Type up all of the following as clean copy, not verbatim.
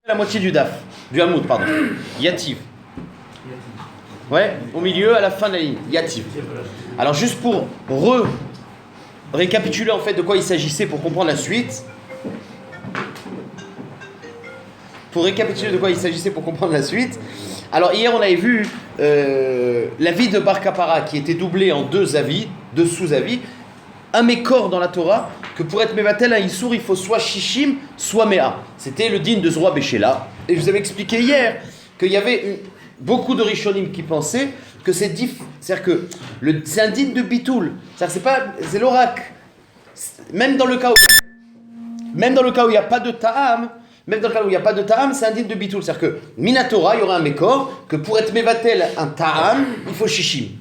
La moitié du daf, du hamoud, pardon. Yativ. Ouais, au milieu, à la fin de la ligne. Yativ. Alors juste pour récapituler en fait de quoi il s'agissait pour comprendre la suite. Alors hier on avait vu l'avis de Bar Kapara qui était doublé en deux sous-avis. Un mécor dans la Torah, que pour être Mevatel un Issour, il faut soit Shishim, soit Mea. C'était le din de Zroa Béchéla. Et je vous avais expliqué hier qu'il y avait beaucoup de Rishonim qui pensaient que c'est-à-dire que c'est un din de Bitoul. C'est l'oracle. Même dans le cas où il n'y a pas de Ta'am, c'est un din de Bitoul. C'est-à-dire que Minatora, il y aura un mécor, que pour être Mevatel un Ta'am, il faut Shishim.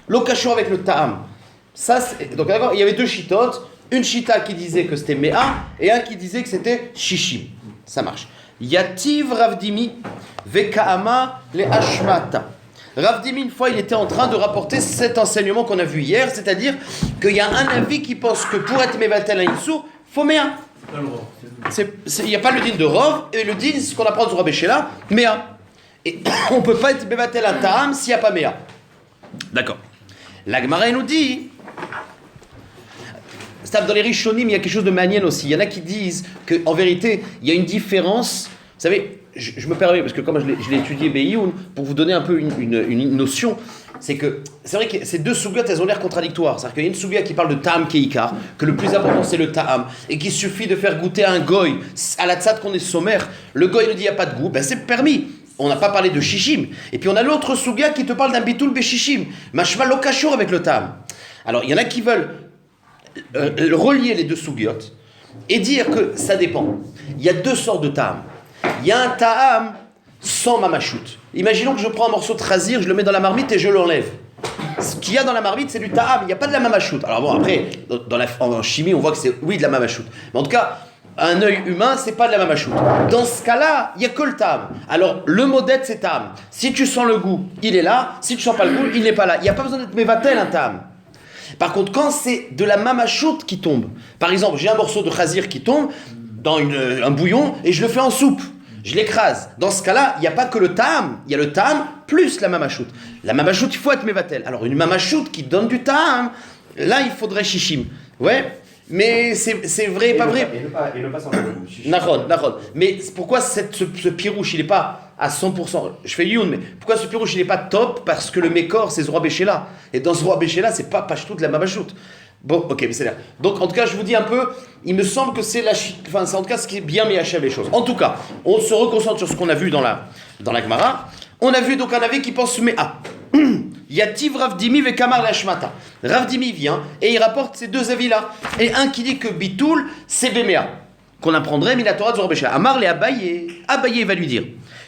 L'okashur avec le Ta'am. Donc d'accord, il y avait deux chitotes, une chita qui disait que c'était Mea et un qui disait que c'était Shishim. Ça marche. Yativ Ravdimi Vekaama le Hashmata. Ravdimi, une fois, il était en train de rapporter cet enseignement qu'on a vu hier, c'est-à-dire qu'il y a un avis qui pense que pour être Mevatel un Issour, il faut Mea. Il n'y a pas le din de Rov, et le din, c'est ce qu'on apprend de Rabbi Shela, Mea. Et on ne peut pas être Mevatel un Ta'am s'il n'y a pas Mea. D'accord. La Gemara nous dit, dans les Rishonim, il y a quelque chose de manienne aussi. Il y en a qui disent qu'en vérité, il y a une différence. Vous savez, je me permets, parce que comme je l'ai étudié Beyoun, pour vous donner un peu une notion, c'est vrai que ces deux sougiotes, elles ont l'air contradictoires. C'est-à-dire qu'il y a une sougia qui parle de Ta'am Keikar, que le plus important c'est le Ta'am, et qu'il suffit de faire goûter à un goy, à la tzad qu'on est sommaire, le goy nous dit il n'y a pas de goût, ben c'est permis. On n'a pas parlé de shishim. Et puis on a l'autre sougia qui te parle d'un bitoul beshishim. Mashma lokashur avec le ta'am. Alors il y en a qui veulent relier les deux sougiotes et dire que ça dépend. Il y a deux sortes de ta'am. Il y a un ta'am sans mamachout. Imaginons que je prends un morceau de chazir, je le mets dans la marmite et je l'enlève. Ce qu'il y a dans la marmite, c'est du ta'am. Il n'y a pas de la mamachout. Alors bon, après, en chimie, on voit que c'est de la mamachout. Mais en tout cas, un œil humain, c'est pas de la mamachout. Dans ce cas-là, il n'y a que le ta'am. Alors, le modèle, c'est ta'am. Si tu sens le goût, il est là. Si tu sens pas le goût, il n'est pas là. Il n'y a pas besoin d'être mévatel, un ta'am. Par contre, quand c'est de la mamachout qui tombe, par exemple, j'ai un morceau de chazir qui tombe dans un bouillon et je le fais en soupe. Je l'écrase. Dans ce cas-là, il n'y a pas que le ta'am. Il y a le ta'am plus la mamachout. La mamachout, il faut être mévatel. Alors, une mamachout qui donne du ta'am, là, il faudrait shishim. Ouais. Mais c'est vrai et pas vrai. Et ne pas s'en faire. Nahon. Mais pourquoi ce pirouche, il n'est pas à 100%? Je fais youn, mais pourquoi ce pirouche, il n'est pas top? Parce que le mécor, c'est Zroa Béchéla. Et dans Zroa Béchéla, c'est pas Pashtout de la Mamachout. Bon, ok, mais c'est là. Donc, en tout cas, je vous dis un peu, il me semble que c'est en tout cas ce qui est bien mis à les choses. En tout cas, on se reconcentre sur ce qu'on a vu dans la Gemara. On a vu donc un avis qui pense Mea. Yativ Ravdimi Vekamar Lashmata. Ravdimi vient et il rapporte ces deux avis-là. Et un qui dit que Bitoul, c'est Béméa, qu'on apprendrait Minatora de Zorbécha. Amar le Abaye. Abaye va lui dire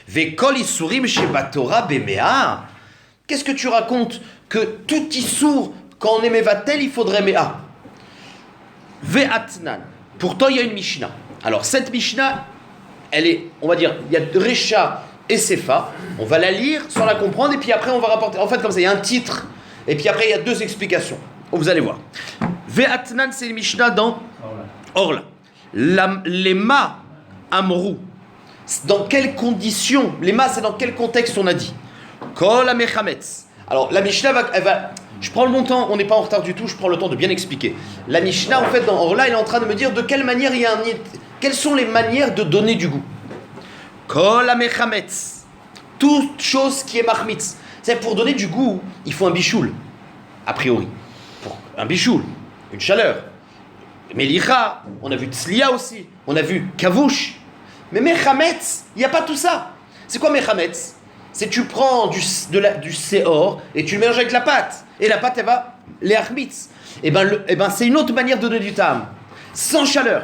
Vekol Isurim Shebatora Béméa. Qu'est-ce que tu racontes? Que tout Issour, quand on est Mevatel, il faudrait Méa. Ve'atnan. Pourtant, il y a une Mishnah. Alors, cette Mishnah, elle est, on va dire, il y a Recha et Sefa, on va la lire sans la comprendre et puis après on va rapporter. En fait, comme ça, il y a un titre et puis après il y a deux explications. Vous allez voir. Ve'atnan, c'est le Mishnah dans Orla. Lema Amrou. Dans quelles conditions? Lema, c'est dans quel contexte on a dit? Kol Amechametz. Alors la Mishnah elle va. Je prends le bon temps, on n'est pas en retard du tout, je prends le temps de bien expliquer. La Mishnah, en fait, dans Orla, elle est en train de me dire de quelle manière il y a quelles sont les manières de donner du goût. Kol amechametz, toute chose qui est mahmitz. C'est pour donner du goût, il faut un bichoul, a priori. Pour un bichoul, une chaleur. Melicha, on a vu tzlia aussi, on a vu kavouche. Mais mechametz, il n'y a pas tout ça. C'est quoi mechametz? C'est tu prends du séor et tu le mélanges avec la pâte. Et la pâte, elle va les achmitz. Et ben c'est une autre manière de donner du tam. Sans chaleur.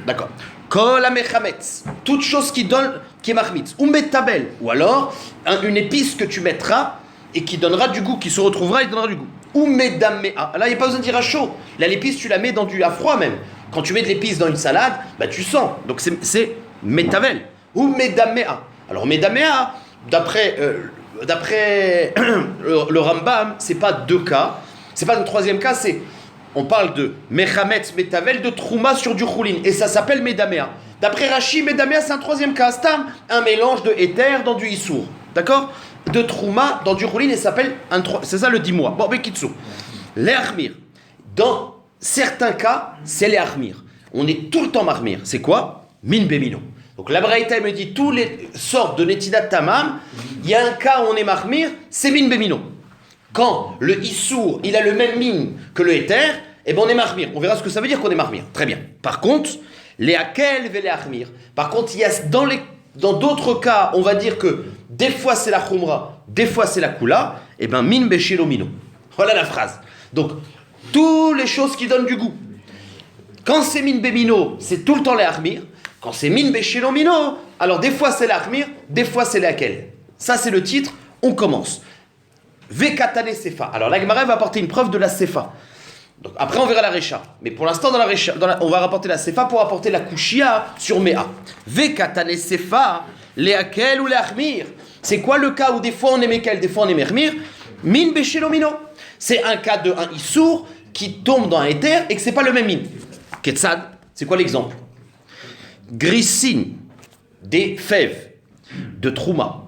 D'accord. Kol amechametz, toute chose qui est mahmitz, ou metabel, ou alors une épice que tu mettras et qui donnera du goût, qui se retrouvera et donnera du goût. Ou medamea, là il n'y a pas besoin de dire à chaud, là l'épice tu la mets à froid même. Quand tu mets de l'épice dans une salade, bah tu sens, donc c'est metabel. Ou medamea, alors medamea, d'après le Rambam, c'est pas deux cas, c'est pas le troisième cas, on parle de mechametz metavel, de trouma sur du choulin, et ça s'appelle medamea. D'après Rashi, Medamea, c'est un troisième cas. Stam, un mélange de éther dans du Issour. D'accord? De Trouma dans du Choulin, et s'appelle c'est ça le 10 mois. Bon, Bekitsu. Les Armir. Dans certains cas, c'est les Armir. On est tout le temps marmir. C'est quoi? Min Bemino. Donc la Braïta me dit tous les sortes de Netidat Tamam. Il y a un cas où on est marmir, c'est Min Bemino. Quand le Issour, il a le même mine que le éther, eh ben on est marmir. On verra ce que ça veut dire qu'on est marmir. Très bien. Par contre, les Akel et les Armir. Par contre, il y a dans d'autres cas, on va dire que des fois c'est la Khumra, des fois c'est la Kula. Eh ben Min Beshelo Mino. Voilà la phrase. Donc, toutes les choses qui donnent du goût. Quand c'est Min Bemino, c'est tout le temps les Armir. Quand c'est Min Beshelo Mino, alors des fois c'est l'Armir, des fois c'est les Akel. Ça c'est le titre, on commence. Vekatane Sefa. Alors la Gemara va apporter une preuve de la Sefa. Donc, après on verra la Recha. Mais pour l'instant dans la Recha, on va rapporter la Sefa pour apporter la Kushia sur Mea. Vekatane Sefa, les Akel ou les Armir. C'est quoi le cas où des fois on est Mekel, des fois on est Mermir? Min Beshelo Mino. C'est un cas de un Issour qui tombe dans un éther et que c'est pas le même min. Ketzad, c'est quoi l'exemple? Grissin, des fèves de Trouma.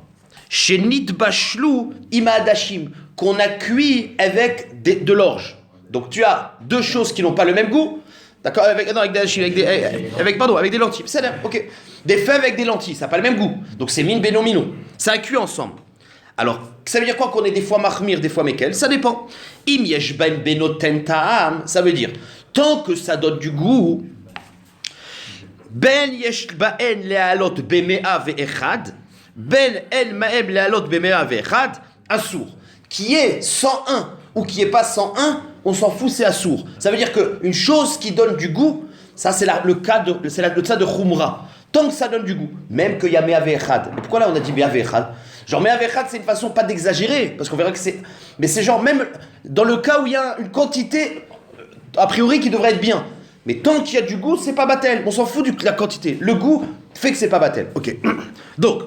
Shenit Bachlou Imaadashim, qu'on a cuit avec de l'orge. Donc tu as deux choses qui n'ont pas le même goût. D'accord? Avec des lentilles. C'est là, ok. Des fèves avec des lentilles, ça n'a pas le même goût. Donc c'est min beno mino. Ça a cuit ensemble. Alors, ça veut dire quoi qu'on est des fois mahmir, des fois mekel? Ça dépend. Im yesh ben benoten ta'am, ça veut dire, tant que ça donne du goût, ben yesh ba'en le'alot bemea ve'echad, ben en ma'em le'alot bemea ve'echad, assour. Qui est 101 ou qui est pas 101, on s'en fout, c'est assour. Ça veut dire qu'une chose qui donne du goût, ça c'est le cas de Khumra. Tant que ça donne du goût, même qu'il y a mea ve'echad. Et pourquoi là on a dit mea ve'echad? Genre, mais avec c'est une façon pas d'exagérer, parce qu'on verra que c'est. Mais c'est genre, même dans le cas où il y a une quantité, a priori, qui devrait être bien. Mais tant qu'il y a du goût, c'est pas batel. On s'en fout de la quantité. Le goût fait que c'est pas batel. Ok. Donc,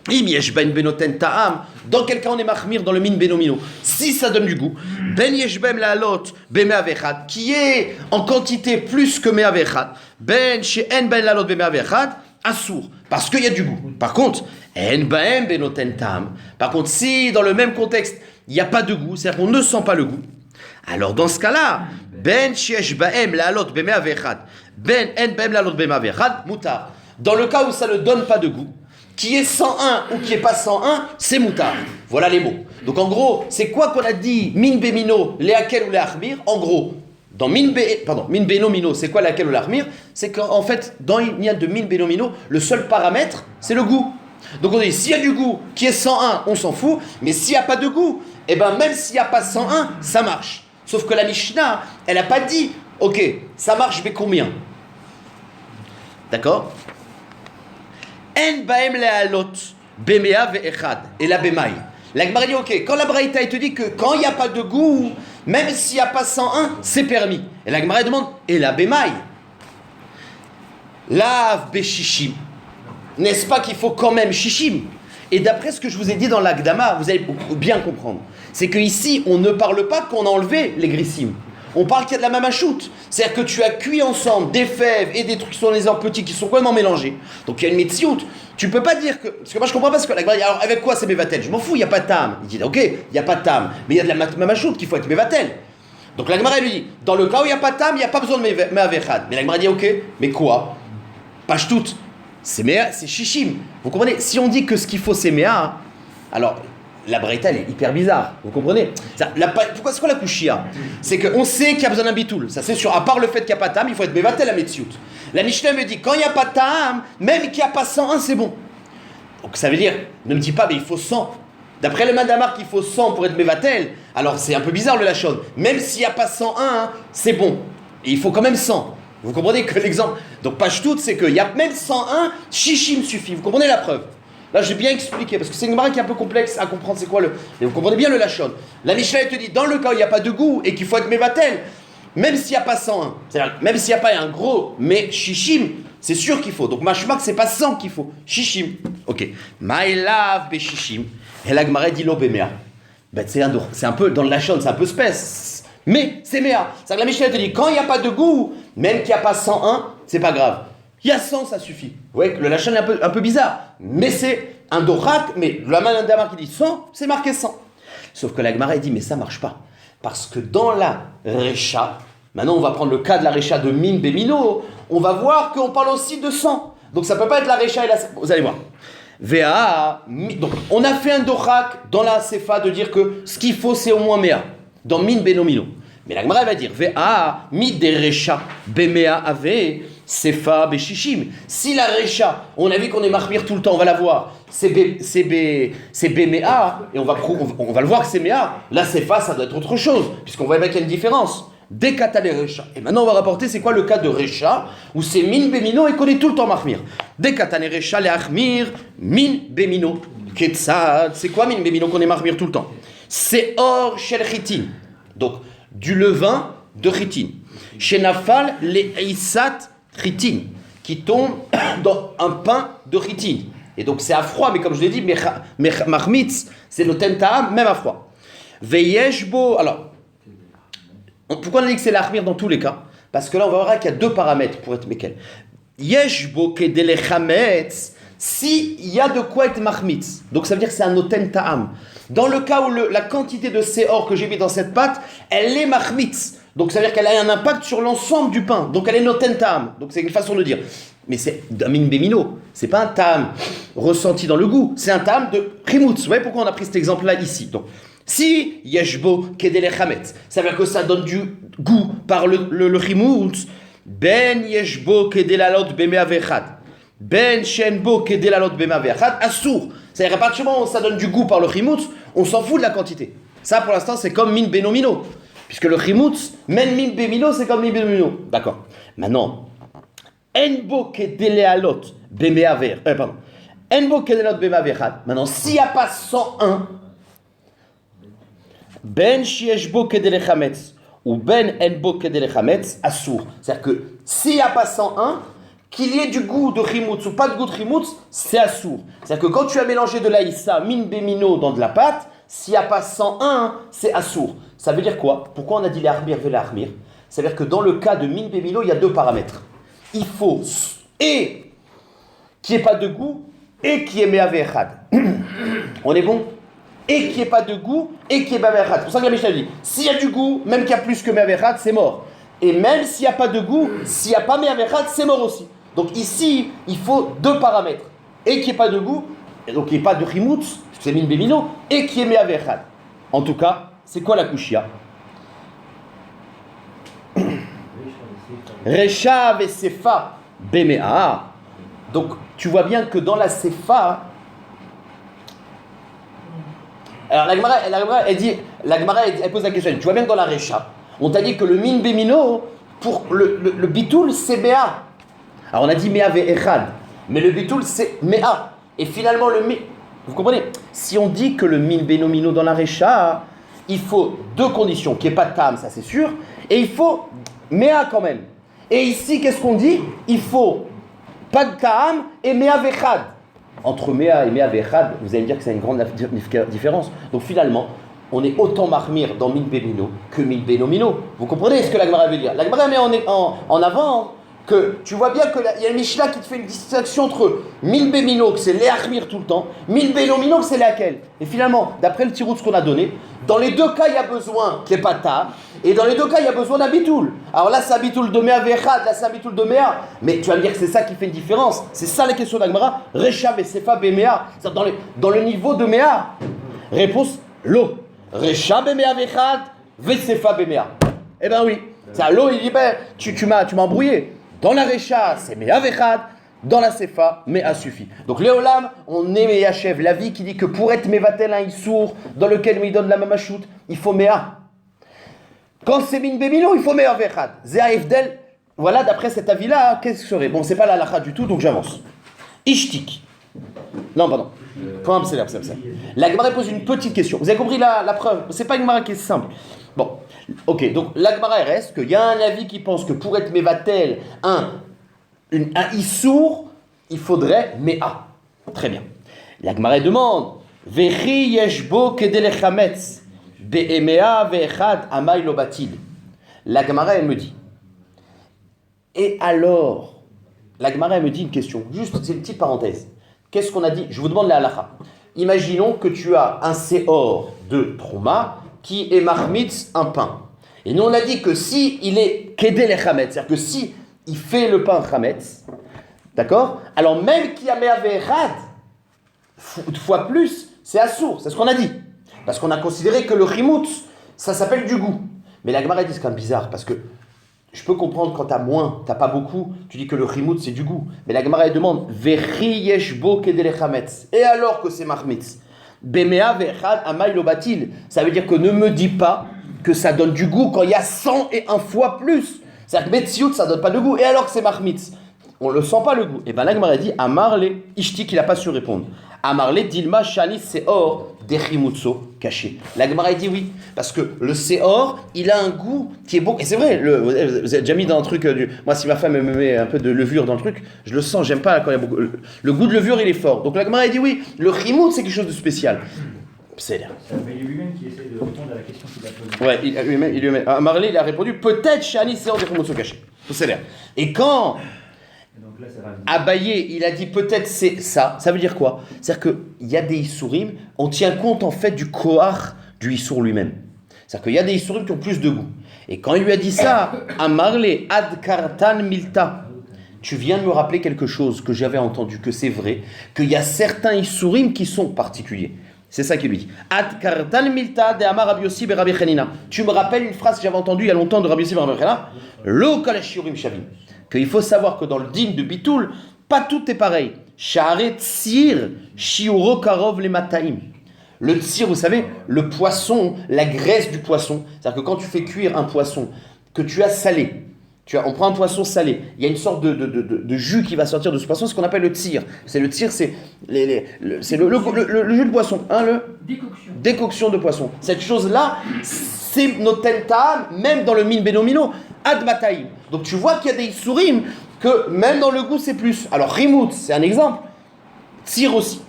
ben benoten ta'am. Dans quel cas on est mahmir dans le min benomino? Si ça donne du goût. Ben yeshbem la lot bemeavechad, qui est en quantité plus que meavechad. Ben chez en ben la lot bemeavechad. Assour, parce qu'il y a du goût. Par contre, par contre, si dans le même contexte, il n'y a pas de goût, c'est-à-dire qu'on ne sent pas le goût, alors dans ce cas-là, mutar. Dans le cas où ça ne donne pas de goût, qui est 101 ou qui n'est pas 101, c'est mutar. Voilà les mots. Donc en gros, c'est quoi qu'on a dit, min bemino, leakel ou leachmir? En gros, dans min benomino, c'est quoi laquelle ou l'armir? C'est qu'en fait, dans il y a de min benomino, le seul paramètre, c'est le goût. Donc on dit, s'il y a du goût qui est 101, on s'en fout, mais s'il n'y a pas de goût, eh ben même s'il n'y a pas 101, ça marche. Sauf que la Mishnah, elle n'a pas dit, ok, ça marche, mais combien? D'accord? En baem le'alot bemea ve'echad, et la bemaï. La Gemara dit, ok, quand la Braïta, elle te dit que quand il n'y a pas de goût, même s'il n'y a pas 101, c'est permis. Et la Gemara demande, et la bémaille? Lave béchichim. N'est-ce pas qu'il faut quand même chichim? Et d'après ce que je vous ai dit dans l'Agdama, vous allez bien comprendre. C'est qu'ici, on ne parle pas qu'on a enlevé les grissim. On parle qu'il y a de la mamachoute. C'est-à-dire que tu as cuit ensemble des fèves et des trucs qui sont les arbres petits qui sont complètement mélangés. Donc il y a une metsiout. Tu peux pas dire que. Parce que moi je comprends pas ce que la Gemara dit. Alors avec quoi c'est mévatel? Je m'en fous, il n'y a pas de tam. Il dit ok, il n'y a pas de tam. Mais il y a de la mamachoute qu'il faut être mévatel. Donc la Gemara lui dit dans le cas où il n'y a pas de tam, il n'y a pas besoin de méavechad. Mais la Gemara dit ok, mais quoi? Page toute. C'est méa, c'est chichim. Vous comprenez? Si on dit que ce qu'il faut c'est méa, alors. La Braïta, elle est hyper bizarre, vous comprenez? Pourquoi c'est quoi la kushia? C'est qu'on sait qu'il y a besoin d'un bitoul, ça c'est sûr. À part le fait qu'il n'y a pas de tam, il faut être mévatel à metsiout. La Mishnah me dit, quand il n'y a pas de tam, même qu'il n'y a pas 101, c'est bon. Donc ça veut dire, ne me dis pas, mais il faut 100. D'après le Madamar, qu'il faut 100 pour être mévatel, alors c'est un peu bizarre le lachon. Même s'il n'y a pas 101, c'est bon. Et il faut quand même 100. Vous comprenez que l'exemple... Donc page toute, c'est qu'il y a même 101, chichim suffit. Vous comprenez la preuve? Là, j'ai bien expliqué, parce que c'est une marque qui est un peu complexe à comprendre, c'est quoi le... Mais vous comprenez bien le lachon. La Mishnah, elle te dit, dans le cas où il n'y a pas de goût et qu'il faut être mévatel, même s'il n'y a pas 101, c'est-à-dire même s'il n'y a pas un gros, mais shishim, c'est sûr qu'il faut. Donc, mashmak, c'est pas 100 qu'il faut. Shishim. Ok. Maïlav be shishim. Et la Gemara dit l'obémea. Ben, c'est un peu, dans le lachon, c'est un peu spèce. Mais c'est méa. C'est-à-dire que la Mishnah, elle te dit, quand il n'y a pas de goût, même qu'il n'y a pas 101, c'est pas grave. Il y a 100, ça suffit. Vous voyez que le lachon est un peu bizarre. Mais c'est un dorak, mais la main d'Amar qui dit 100, c'est marqué 100. Sauf que la Gemara dit, mais ça ne marche pas. Parce que dans la Recha, maintenant on va prendre le cas de la Recha de Min Bemino, on va voir qu'on parle aussi de 100. Donc ça ne peut pas être la Recha et la Sefa. Vous allez voir. Donc on a fait un dorak dans la Sefa de dire que ce qu'il faut c'est au moins Mea. Dans Min Benomino. Mais la Gemara va dire, mi de Recha Bemea Ave. Sefa Beshishim. Si la Recha, on a vu qu'on est marmire tout le temps, on va la voir, c'est Bemea, et on va le voir que c'est Mea, la Sefa, ça doit être autre chose, puisqu'on voit bien qu'il y a une différence. Dès Kata les Recha. Et maintenant, on va rapporter c'est quoi le cas de Recha, où c'est Min Bemino et qu'on est tout le temps marmire. Dès Kata les Recha, les Achmir, Min Bemino. Ketsad, c'est quoi Min Bemino qu'on est marmire tout le temps? C'est Or Shel Chitin. Donc, du levain de Chitin. Shenafal les Eissat Chitin, qui tombe dans un pain de chitin. Et donc c'est à froid, mais comme je l'ai dit, machmitz, c'est le tentaam, même à froid. Veyeshbo, alors, pourquoi on a dit que c'est l'achmir dans tous les cas? Parce que là on va voir qu'il y a deux paramètres pour être mekel. Yeshbo kedele chametz, s'il y a de quoi être machmitz, donc ça veut dire que c'est un noten ta'am. Dans le cas où la quantité de séor que j'ai mis dans cette pâte, elle est machmitz. Donc ça veut dire qu'elle a un impact sur l'ensemble du pain. Donc elle est noten ta'am. Donc c'est une façon de dire. Mais c'est un min bemino. C'est pas un ta'am ressenti dans le goût. C'est un ta'am de chimoutz. Vous voyez pourquoi on a pris cet exemple-là ici. Donc si yeshbo kedele chametz, ça veut dire que ça donne du goût par le chimoutz. Ben yeshbo kedele alot bemea vechad. Ben shenbo kedele alot bemea vechad. Assour. C'est-à-dire à partir du moment où ça donne du goût par le chimoutz, on s'en fout de la quantité. Ça pour l'instant c'est comme min benomino. Puisque le chimoutz, même min bemino, c'est comme min bemino. D'accord. Maintenant, enbo kedele alot bemea ver. Pardon. Enbo kedele alot bemea vechad. Maintenant, s'il n'y a pas 101, ben shieshbo kedele chametz ou ben enbo kedele chametz assour. C'est-à-dire que s'il n'y a pas 101, qu'il y ait du goût de chimoutz ou pas de goût de chimoutz, c'est assour. C'est-à-dire que quand tu as mélangé de l'aïssa, min bemino dans de la pâte, s'il n'y a pas 101, c'est assour. Ça veut dire quoi? Pourquoi on a dit l'achmir ve l'achmir? Ça veut dire que dans le cas de min bemino, il y a deux paramètres. Il faut et qu'il n'y ait pas de goût et qu'il y ait mea ve'echad. On est bon? Et qu'il n'y ait pas de goût et qu'il y ait mea ve'echad. C'est pour ça que la Mishnah dit, s'il y a du goût, même qu'il y a plus que mea ve'echad, c'est mort. Et même s'il n'y a pas de goût, s'il n'y a pas mea ve'echad, c'est mort aussi. Donc ici, il faut deux paramètres. Et qu'il n'y ait pas de goût, et donc qu'il n'y ait pas de chimoutz, c'est min bemino, et qu'il y ait mea ve'echad. En tout cas, c'est quoi la kushia? Recha ve sefa bemea. Donc tu vois bien que dans la sefa, alors la Gemara elle pose la question. Tu vois bien que dans la recha, on t'a dit que le min bemino pour le bitoul c'est mea. Alors on a dit mea ve echad, mais le bitoul c'est mea. Et finalement le mi, vous comprenez? Si on dit que le min benomino dans la recha, il faut deux conditions, qu'il n'y ait pas de tam, ça c'est sûr, et il faut mea quand même. Et ici, qu'est-ce qu'on dit? Il faut pas de tam et mea vechad. Entre mea et mea vechad, vous allez me dire que c'est une grande différence. Donc finalement, on est autant marmire dans min bemino que min benomino. Vous comprenez ce que la Gemara veut dire? La Gemara met en avant que tu vois bien qu'il y a une Mishnah qui te fait une distinction entre min bemino, que c'est l'achmir tout le temps, min benomino, que c'est laquelle. Et finalement, d'après le tirout qu'on a donné, dans les deux cas, il y a besoin qu'il n'y ait pas de tam, et dans les deux cas, il y a besoin d'un bitoul. Alors là, c'est un bitoul de mea vechad, là, c'est un bitoul de mea. Mais tu vas me dire que c'est ça qui fait une différence. C'est ça la question d'Agmara. Recha besefa bemea. C'est-à-dire dans le niveau de mea. Réponse, l'eau. Recha bemea vechad, vesefa bemea. Eh ben oui. C'est l'eau, il dit, ben, tu m'as embrouillé. Dans la recha, c'est mea vechad. Dans la sefa, mea suffit. Donc Léolam, on est Meyachev, la vie qui dit que pour être mevatel un issour dans lequel il donne la mamachout, il faut mea. Quand c'est min bemino, il faut mea vechad. Zéa Efdel, voilà, d'après cet avis-là, qu'est-ce que serait? Bon, c'est pas la halakha du tout, donc j'avance. Ishtik. Non, pardon. La Gemara pose une petite question. Vous avez compris la preuve? C'est pas une Gemara qui est simple. Bon, ok, donc la Gemara reste qu'il y a un avis qui pense que pour être mevatel un issour, il faudrait mea. Très bien. La Gemara demande Vechi yeshbo kedele chametz be'emea ve'echad amay lo batil. La Gemara elle me dit et alors la Gemara elle me dit une question, juste, c'est une petite parenthèse. Qu'est-ce qu'on a dit? Je vous demande la halakha. Imaginons que tu as un séor de Trouma qui est marmitz un pain. Et nous on a dit que si il est kedel et chametz, c'est-à-dire que si il fait le pain chametz, d'accord? Alors même qu'il y a me'averad, fois plus, c'est assour, c'est ce qu'on a dit. Parce qu'on a considéré que le chimoutz, ça s'appelle du goût. Mais la Gemara dit c'est quand même bizarre, parce que je peux comprendre quand t'as moins, t'as pas beaucoup, tu dis que le chimoutz c'est du goût. Mais la Gemara elle demande, vechi yeshbo kedel chametz. Et alors que c'est marmitz, bemea vechad amay lo batil. Ça veut dire que ne me dis pas que ça donne du goût quand il y a 101 fois plus. C'est-à-dire que metsiout ça donne pas de goût. Et alors que c'est marmitz, on le sent pas le goût. Et ben la Gemara dit, amarle, ishtik il a pas su répondre. Amarle dilma shani seor dechimutso caché. La Gemara dit oui, parce que le seor, il a un goût qui est bon. Et c'est vrai, vous avez déjà mis dans un truc, moi si ma femme me met un peu de levure dans le truc, je le sens, j'aime pas quand il y a beaucoup. Le goût de levure, il est fort. Donc la Gemara dit oui, le chimout c'est quelque chose de spécial. C'est là. Mais il y a lui-même qui essaie de répondre à la question qu'il a posée. Ouais, lui-même. Amarle, il a répondu peut-être shani seor dechimutso caché. C'est là. Et quand Abaye, il a dit peut-être c'est ça. Ça veut dire quoi? C'est-à-dire qu'il y a des Issourim, on tient compte en fait du Koach du Issour lui-même. C'est-à-dire qu'il y a des Issourim qui ont plus de goût. Et quand il lui a dit ça, Amarle ad kartan milta, tu viens de me rappeler quelque chose que j'avais entendu, que c'est vrai, qu'il y a certains Issourim qui sont particuliers. C'est ça qu'il lui dit. Ad kartan milta de Amar Rabbi Yossi be Rabbi Chanina. Tu me rappelles une phrase que j'avais entendue il y a longtemps de Rabbi Yossi be Rabbi Chanina. Lo kol hashiurim shavim. Qu'il faut savoir que dans le din de Bitoul, pas tout est pareil. Sha'aret tsir, shiuro karov le mataim. Le tsir, vous savez, le poisson, la graisse du poisson. C'est-à-dire que quand tu fais cuire un poisson que tu as salé, on prend un poisson salé, il y a une sorte de jus qui va sortir de ce poisson, ce qu'on appelle le tsir. C'est le tsir, c'est le jus de poisson, hein, décoction de poisson. Cette chose-là, c'est noten ta'am, même dans le min benomino, ad mataim. Donc tu vois qu'il y a des Issourim que même dans le goût c'est plus. Alors Rimout c'est un exemple, Tsir aussi.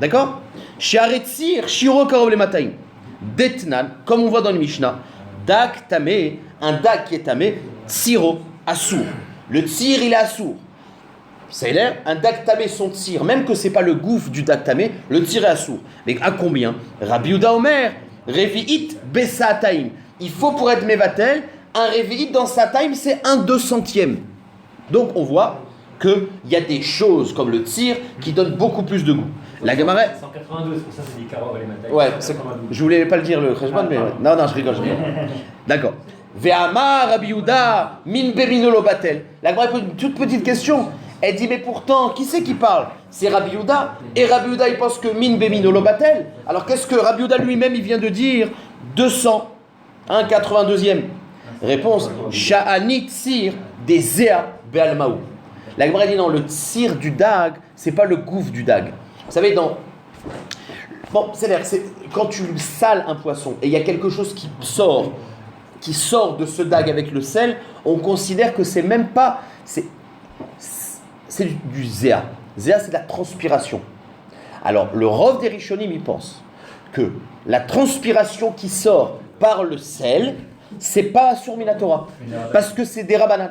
D'accord? Shiaret Tsir, Shiro Karov le Mataim. Detnan, comme on voit dans le Mishnah, Dak Tamé, un Dak qui est Tamé, Tsiro, Assour. Le Tsir il est Assour. C'est l'air, un Dak Tamé son Tsir, même que c'est pas le gouffre du Dak Tamé, le Tsir est Assour. Mais à combien? Rabbi Yehuda Omer, Revi'it Besataim. Il faut pour être Mevatel, un réveillite dans sa time, c'est 1/200. Donc on voit qu'il y a des choses comme le tir qui donnent beaucoup plus de goût. La Gemara... 192, c'est pour ça que c'est des carottes et les matins. Ouais, je voulais pas le dire le Khashban, mais... Non, je rigole. D'accord. Ve'amar Rabbi Yehuda min beminolo batel. La Gemara pose une toute petite question. Elle dit, mais pourtant, qui c'est qui parle? C'est Rabbi Yehuda. Et Rabbi Yehuda, il pense que min beminolo batel. Alors qu'est-ce que Rabbi Yehuda lui-même, il vient de dire? 200, 1/82. Réponse, Sha'ani tsir des Zéa be'almaou. La Gemara dit non, le tsir du dag, c'est pas le gouffre du dag. Vous savez, bon, c'est quand tu sales un poisson et il y a quelque chose qui sort de ce dag avec le sel, on considère que c'est même pas, c'est du Zéa. Zéa, c'est de la transpiration. Alors, le Rov des Rishonim, il pense que la transpiration qui sort par le sel, c'est pas sur Minatora, parce que c'est des Rabanan.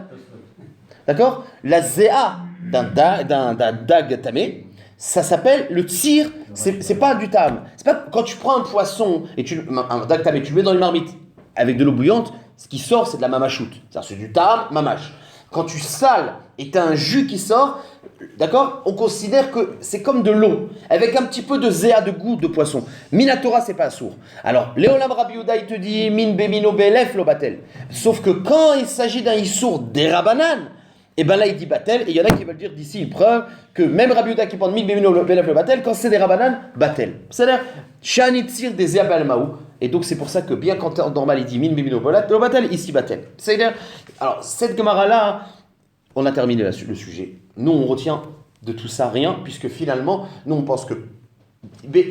D'accord? La Zéa d'un dag tamé, ça s'appelle le tsir, c'est pas du tam. C'est pas quand tu prends un poisson et un dag tamé, tu le mets dans une marmite avec de l'eau bouillante, ce qui sort c'est de la mamachout. C'est du tam, mamache. Quand tu sales et tu as un jus qui sort, d'accord, on considère que c'est comme de l'eau, avec un petit peu de zéa, de goût de poisson. Minatora, c'est pas sourd. Alors, Léolam Rabbi Yehuda, il te dit min bemino belef lo batel. Sauf que quand il s'agit d'un issour des rabanan, et ben là il dit batel, et il y en a qui veulent dire d'ici une preuve que même Rabbi Yehuda qui prend min bemino belef lo batel, quand c'est des rabanan, batel. C'est-à-dire, shani tsir des zéa balmaou. Et donc c'est pour ça que bien quand en normal il dit min bemino lo batel, ici batel. C'est-à-dire, alors cette gemara là, on a terminé le sujet. Nous, on retient de tout ça rien, puisque finalement, nous, on pense que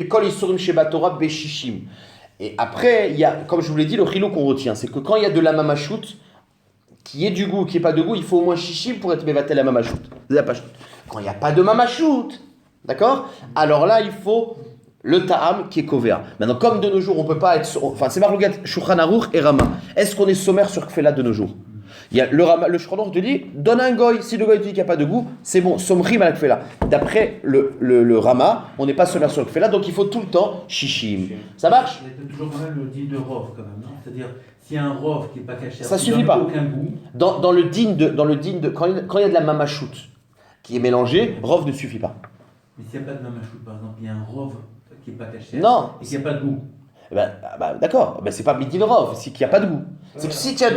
Kol Isurim Sheba Torah Beshishim. Et après, il y a, comme je vous l'ai dit, le chilo qu'on retient, c'est que quand il y a de la mamachout, qui est du goût, qui n'est pas de goût, il faut au moins shishim pour être mevatel la mamachout. Quand il n'y a pas de mamachout, d'accord? Alors là, il faut le ta'am qui est couvert. Maintenant, comme de nos jours, on ne peut pas être... Enfin, c'est Marlogat, Shulchan Aruch et Rama. Est-ce qu'on est sommaire sur Kfela de nos jours? Il y a le Shulchan te dit, donne un goy, si le goy te dit qu'il n'y a pas de goût, c'est bon, somrim à la kfela. D'après le Rama, on n'est pas seulement sur le kfela, donc il faut tout le temps shishim. Ça marche? Il y a toujours quand même le din de rov quand même, non? C'est-à-dire, s'il y a un rov qui n'est pas caché, Ça qui suffit donne pas. aucun goût. Dans le din de quand il y a de la mamachout qui est mélangée, rov ne suffit pas. Mais s'il n'y a pas de mamachout, par exemple, il y a un rov qui n'est pas caché Non. et qu'il n'y a pas de goût. D'accord, c'est pas midin rov, c'est qu'il n'y a pas de goût. C'est que si tu as...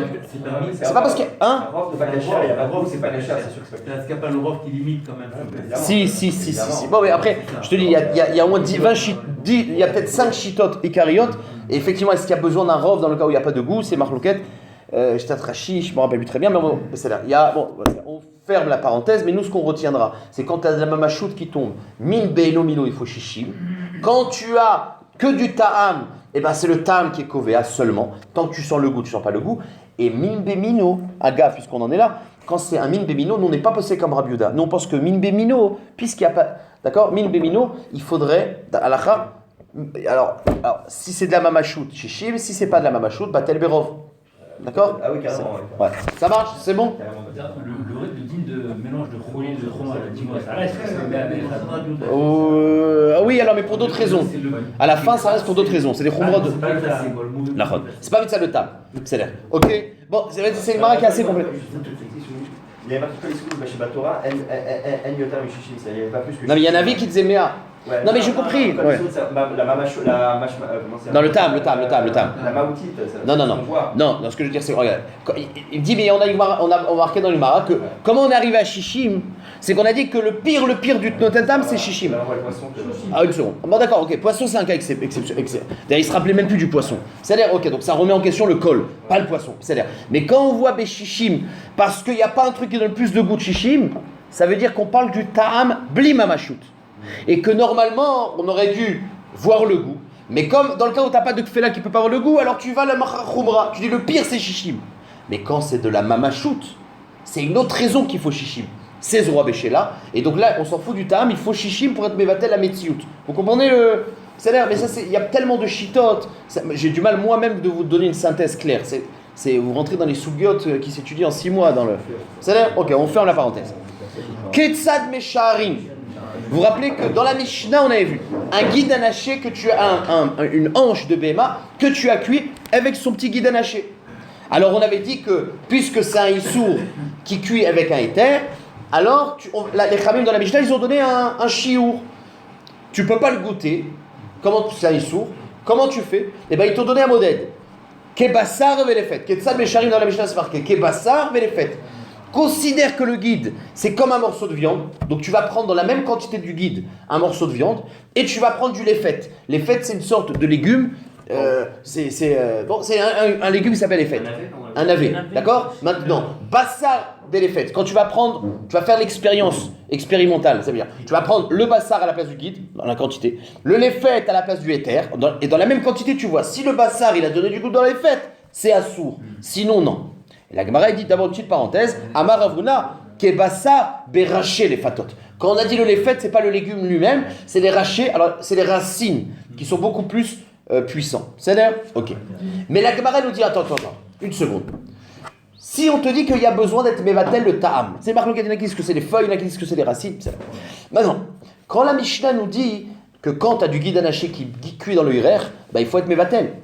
C'est pas parce qu'il y a un... Un rov, c'est pas caché, il y a pas de rov, c'est pas caché, c'est sûr que c'est pas Est-ce qu'il n'y a pas le rov qui limite quand même? Si. Bon, mais après, je te dis, il y a au moins 20 il y a peut-être 5 shitotes écariotes. Et effectivement, est-ce qu'il y a besoin d'un rov dans le cas où il n'y a pas de goût? C'est marloquette. J'étais Rashi, je me rappelle plus très bien, mais bon, c'est là. On ferme la parenthèse, mais nous, ce qu'on retiendra, c'est quand tu as de la mamachout qui tombe, min beino milo, il faut shishim. Quand tu as que du ta'am, c'est le ta'am qui est kovéa seulement. Tant que tu sens le goût, tu sens pas le goût. Et min bemino, agave, puisqu'on en est là, quand c'est un min bemino, nous on n'est pas passé comme Rabbi Yehuda. Nous on pense que min bemino, puisqu'il n'y a pas. D'accord, min bemino, il faudrait, halakha, alors, si c'est de la mamachout, shishim, si c'est pas de la mamachout, batel berov. D'accord? Ah oui, carrément. Ouais. Ça marche, c'est bon? Le din de mélange de chouï et de fromage, dis-moi, ça reste. Oui, alors mais pour d'autres raisons. À la fin, ça reste pour d'autres raisons. C'est des chumrot de. C'est pas vite ça le tam. C'est l'air. Ok. Bon, c'est une mara qui est assez complète. Il y avait marqué que les chez Batora, en yotam et chichim, il n'y avait pas plus que. Non, mais il y a un avis qui disait Méa. Ouais. Non, mais j'ai compris. Ouais. La mamacho, Non, le tam. La maoutite. Non, ce que je veux dire, c'est regarde. Il dit, mais on a marqué dans le que comment on est arrivé à Shishim, c'est qu'on a dit que le pire du Notentam, c'est Shishim. Ah, une seconde. Bon, d'accord, ok. Poisson, c'est un cas exceptionnel. D'ailleurs, il se rappelait même plus du poisson. C'est-à-dire, ok, donc ça remet en question le col, pas le poisson. C'est-à-dire, mais quand on voit Shishim, parce qu'il n'y a pas un truc qui donne plus de goût de Shishim, ça veut dire qu'on parle du Ta'am Blimamachout. Et que normalement, on aurait dû voir le goût. Mais comme dans le cas où tu n'as pas de kfela qui ne peut pas avoir le goût, alors tu vas à la machachoumra. Tu dis le pire c'est shishim. Mais quand c'est de la mamachout, c'est une autre raison qu'il faut shishim. C'est Zora Béchéla. Et donc là, on s'en fout du ta'am, il faut shishim pour être mevatel à metsiout. Vous comprenez le. C'est-à-dire, mais ça, il y a tellement de shitotes. J'ai du mal moi-même de vous donner une synthèse claire. Vous rentrez dans les sougiotes qui s'étudient en 6 mois dans le. C'est-à-dire, ok, on ferme la parenthèse. Ketzad mesharim. Vous vous rappelez que dans la Mishnah, on avait vu un guide anaché que tu as une hanche de béma que tu as cuit avec son petit guide anaché. Alors on avait dit que puisque c'est un issour qui cuit avec un éther, alors les Khamim dans la Mishnah ils ont donné un chiour. Tu peux pas le goûter. Comment c'est un issour? Comment tu fais? Eh bien ils t'ont donné un modèle. Kebassar velefet. Ketzad mesharim dans la Mishnah c'est marqué. Kebassar velefet. Considère que le guide, c'est comme un morceau de viande. Donc tu vas prendre dans la même quantité du guide un morceau de viande et tu vas prendre du lefet. Lefet, c'est une sorte de légume. C'est un légume qui s'appelle lefet. Un navet, d'accord? Maintenant, bassar des lefet. Quand tu vas faire l'expérience expérimentale. Ça veut dire, tu vas prendre le bassar à la place du guide, dans la quantité, le lefet à la place du éther, et dans la même quantité, tu vois, si le bassar, il a donné du goût dans le lefet, c'est assour. Sinon, non. Et la Gemara dit d'abord une petite parenthèse, Amar Avuna, Kebassa beraché les fatot. Quand on a dit le lefet, c'est pas le légume lui-même, c'est les rachés, alors c'est les racines qui sont beaucoup plus puissants. C'est l'air? Ok. Mais la Gemara nous dit, attends, une seconde. Si on te dit qu'il y a besoin d'être mevatel le ta'am, c'est marqué, il y en a qui disent que c'est les feuilles, il y en a qui disent que c'est les racines. Maintenant, quand la Mishnah nous dit que quand tu as du guide anaché qui cuit dans le hirer, il faut être mevatel.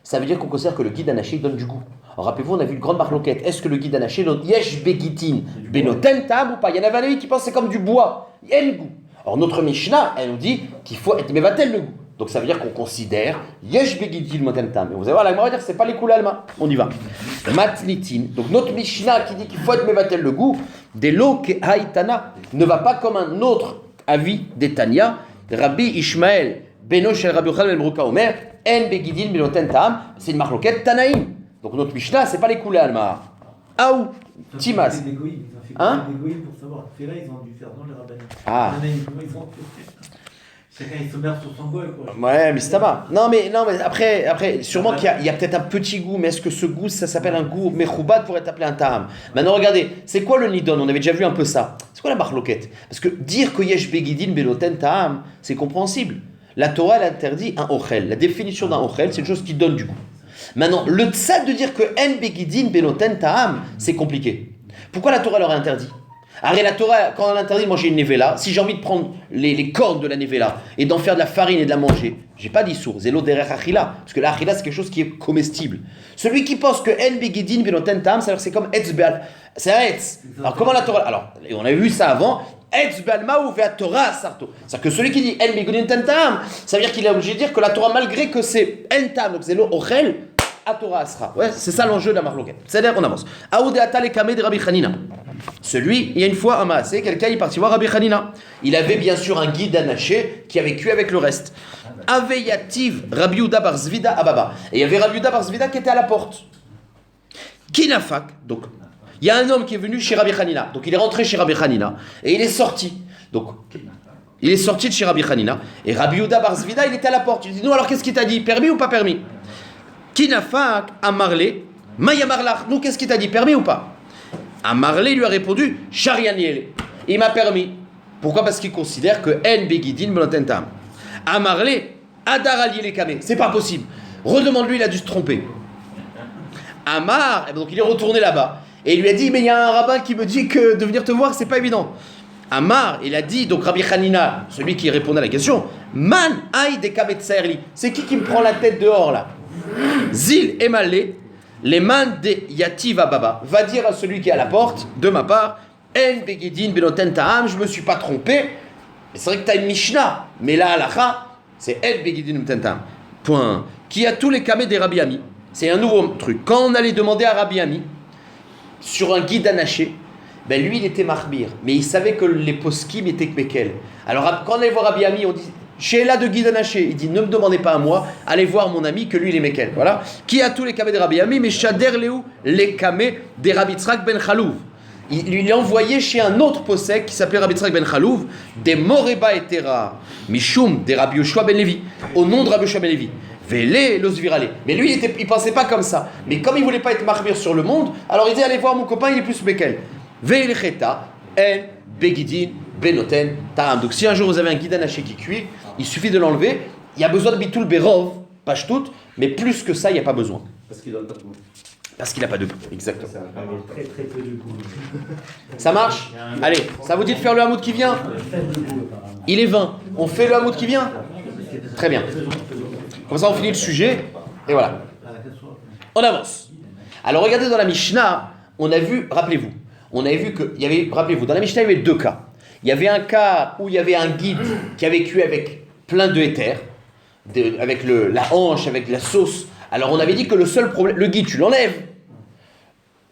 Ça veut dire qu'on considère que le guide anaché donne du goût. Alors rappelez-vous, on a vu une grande marloquette. Est-ce que le guide anaché donne yesh begitin benoten tam ou pas? Il y en avait un qui pense que c'est comme du bois. Il y a le goût. Alors notre Mishnah, elle nous dit qu'il faut être mevatel le goût. Donc ça veut dire qu'on considère yesh begitin benoten tam. Et vous allez voir, la Gemara va dire que c'est pas les coulées alma. On y va. Matnitin. Donc notre Mishnah qui dit qu'il faut être mevatel le goût, des lo ke haïtana, ne va pas comme un autre avis d'Etania. Rabbi Ishmael beno shel Rabbi Yochanan ben Bruka Omer en begidin benoten tam. C'est une marloquette Tanaïm. Donc notre Mishnah, c'est pas les coulées alma. Aou, Timas. Hein? Des goïms pour savoir. Fait là, ils ont dû faire dans les rabbins. Ah. Chacun il se meurt sur son bol, quoi. Ouais, mais c'est tabac. Non, mais après sûrement qu'il y a peut-être un petit goût, mais est-ce que ce goût, ça s'appelle un goût mechoubat pour être appelé un ta'am? Maintenant, regardez, c'est quoi le nidon? On avait déjà vu un peu ça. C'est quoi la marloquette? Parce que dire que yesh begidin beloten ta'am, c'est compréhensible. La Torah, elle interdit un ochel. La définition d'un ochel, c'est une chose qui donne du goût. Maintenant, le tzad de dire que en begidin benoten ta'am, c'est compliqué. Pourquoi la Torah leur a interdit? Arrête, la Torah, quand elle interdit de manger une nevela, si j'ai envie de prendre les cornes de la nevela et d'en faire de la farine et de la manger, j'ai pas d'issour, zélo derech achila, parce que la achila c'est quelque chose qui est comestible. Celui qui pense que en begidin benoten ta'am, c'est comme etzbeal, c'est un etz. Alors comment la Torah, alors on a vu ça avant, etzbeal ma'u ve'at Torah sarto. C'est-à-dire que celui qui dit en begidin ta'am, ça veut dire qu'il est obligé de dire que la Torah, malgré que c'est en ta'am, donc zélo ochel, à Torah asra. Ouais, c'est ça l'enjeu de la marloquette. C'est-à-dire qu'on avance. Aoudé atal et kameh de Rabbi Hanina. Celui, il y a une fois un maasé, quelqu'un est parti voir Rabbi Hanina. Il avait bien sûr un guide anaché qui avait cuit avec le reste. Aveyativ Rabbi Yehuda bar Zvida Ababa. Et il y avait Rabbi Yehuda bar Zvida qui était à la porte. Kinafak, donc il y a un homme qui est venu chez Rabbi Hanina. Donc il est rentré chez Rabbi Hanina et il est sorti. Donc il est sorti de chez Rabbi Hanina et Rabbi Yehuda bar Zvida il était à la porte. Il dit non, alors qu'est-ce qu'il t'a dit, permis ou pas permis? Kinafak Amarle Mayamarlach. Nous, qu'est-ce qu'il t'a dit, permis ou pas? Amarle lui a répondu Sharianiel. Il m'a permis. Pourquoi? Parce qu'il considère que En Begidin Benoten Ta'am. Amarle Adarali les Kameh. C'est pas possible. Redemande-lui, il a dû se tromper. Amar, donc il est retourné là-bas et il lui a dit mais il y a un rabbin qui me dit que de venir te voir c'est pas évident. Amar, il a dit, donc Rabbi Hanina, celui qui répondait à la question, Man aïe des Kamet Saerli. C'est qui me prend la tête dehors là? Zil Emalé. Les man de Yativa Baba, va dire à celui qui est à la porte, de ma part, En Begidin Benoten Ta'am, je me suis pas trompé. C'est vrai que tu as une Mishnah, mais là, halakha, c'est En Begidin Benoten Ta'am. Point. Qui a tous les kamés des Rabbi Ami. C'est un nouveau truc. Quand on allait demander à Rabbi Ami, sur un guide anaché, ben lui, il était Mahbir, mais il savait que les poskim étaient Kmekel. Alors, quand on allait voir Rabbi Ami, on dit. Chez là de guide anaché, il dit ne me demandez pas à moi, allez voir mon ami que lui il est Mekel. Voilà. Qui a tous les kamés des Rabbi Ami, mais Shader Léou, les kamés des Rabbi Tzrak ben Chalouv. Il lui a envoyé chez un autre possèque qui s'appelait Rabbi Tzrak ben Chalouv, des Moreba et Tera, Mishum, des Rabbi Yoshua ben Levi, au nom de Rabbi Yoshua ben Levi. Vélé, l'osviralé. Mais lui, il pensait pas comme ça. Mais comme il voulait pas être marmire sur le monde, alors il dit allez voir mon copain, il est plus Mekel. Vélé Cheta, En, Begidin, Benoten, Ta'am. Donc si un jour vous avez un guide anaché qui cuit, il suffit de l'enlever. Il y a besoin de bitul berov, pas tout, mais plus que ça, il n'y a pas besoin. Parce qu'il donne pas de goût. Parce qu'il n'a pas de goût, exactement. C'est un très très peu de goût. Ça marche? Allez, ça vous dit de faire le hamoud qui vient? Il est 20. On fait le hamoud qui vient? Très bien. Comme ça, on finit le sujet. Et voilà. On avance. Alors, regardez dans la Mishnah, on a vu, rappelez-vous, on avait vu qu'il y avait, rappelez-vous, dans la Mishnah, il y avait deux cas. Il y avait un cas où il y avait un guide qui avait cuit avec plein de éther, avec la hanche, avec la sauce. Alors on avait dit que le seul problème, le guide tu l'enlèves.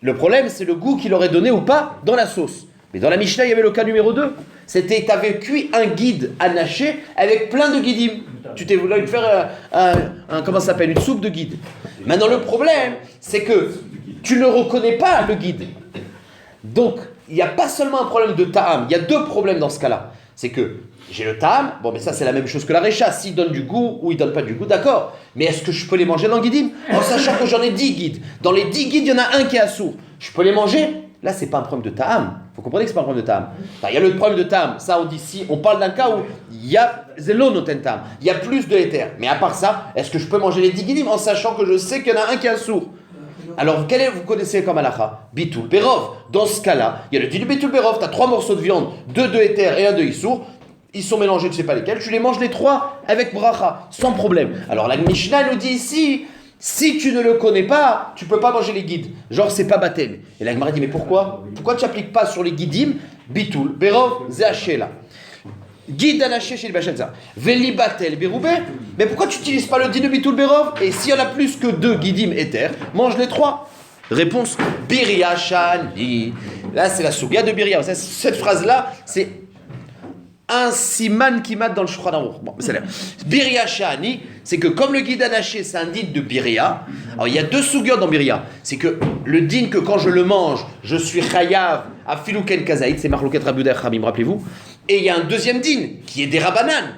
Le problème c'est le goût qu'il aurait donné ou pas dans la sauce. Mais dans la Mishnah il y avait le cas numéro 2. C'était tu avais cuit un guide anaché avec plein de guidim. Tu t'es voulu faire comment ça s'appelle, une soupe de guide. Maintenant le problème c'est que tu ne reconnais pas le guide. Donc il n'y a pas seulement un problème de ta'am, il y a deux problèmes dans ce cas-là. C'est que j'ai le ta'am, bon mais ça c'est la même chose que la récha, s'il donne du goût ou il donne pas du goût, d'accord. Mais est-ce que je peux les manger dans le guidim? En sachant que j'en ai 10 guides. Dans les 10 guides, il y en a un qui est assourd. Je peux les manger? Là c'est pas un problème de ta'am. Vous comprenez que c'est pas un problème de ta'am. Il y a le problème de ta'am, ça on dit si, on parle d'un cas où il y a zélo noten ta'am, il y a plus de éther. Mais à part ça, est-ce que je peux manger les 10 guidim en sachant que je sais qu'il y en a un qui est assourd? Alors, vous connaissez comme halakha? Bitul Berov. Dans ce cas-là, il y a le dit du Bitul Berov, tu as 3 morceaux de viande, 2 de éther et 1 de issour. Ils sont mélangés, tu ne sais pas lesquels. Tu les manges les 3 avec bracha, sans problème. Alors, la Mishnah nous dit ici, si tu ne le connais pas, tu ne peux pas manger les guides. Genre, c'est pas baptême. Et la Gemara dit, mais pourquoi? Pourquoi tu n'appliques pas sur les guidim? Bitul Berov, Zéachela. Guide anaché chez le Bachenza. Veli batel beroubé. Mais pourquoi tu n'utilises pas le din de bitul berov? Et s'il y en a plus que 2 guidim éther, mange les 3. Réponse Biria Shani. Là, c'est la souga de Biria. Cette phrase-là, c'est un siman qui mate dans le Shulchan Aruch. Bon, c'est là. Biria Shani, c'est que comme le guide anaché, c'est un din de Biria. Alors, il y a 2 sougas dans Biria. C'est que le din que quand je le mange, je suis chayav à filouken kazaït. C'est Marloket Rabbi Yehuda Chamim, rappelez-vous. Et il y a un deuxième din, qui est des Rabbanan.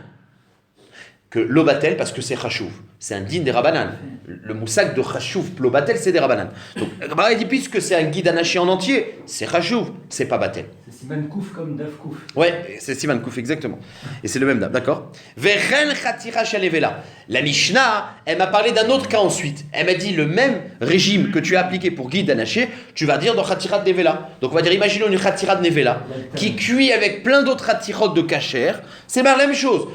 que l'obatel, parce que c'est chachouv. C'est un din des rabanan. Le moussak de chachouv, l'obatel, c'est des rabanan. Donc, il dit, puisque c'est un guide anaché en entier, c'est chachouv, c'est pas batel. C'est Siman Kouf comme Daf Kouf. Ouais, c'est Siman Kouf, exactement. Et c'est le même dam, d'accord. Veren chatira shalevela. La Mishnah, elle m'a parlé d'un autre cas ensuite. Elle m'a dit le même régime que tu as appliqué pour guide anaché, tu vas dire dans chatirat nevela. Donc on va dire, imaginons une chatirat nevela qui cuit avec plein d'autres chatirot de kasher. C'est la même chose.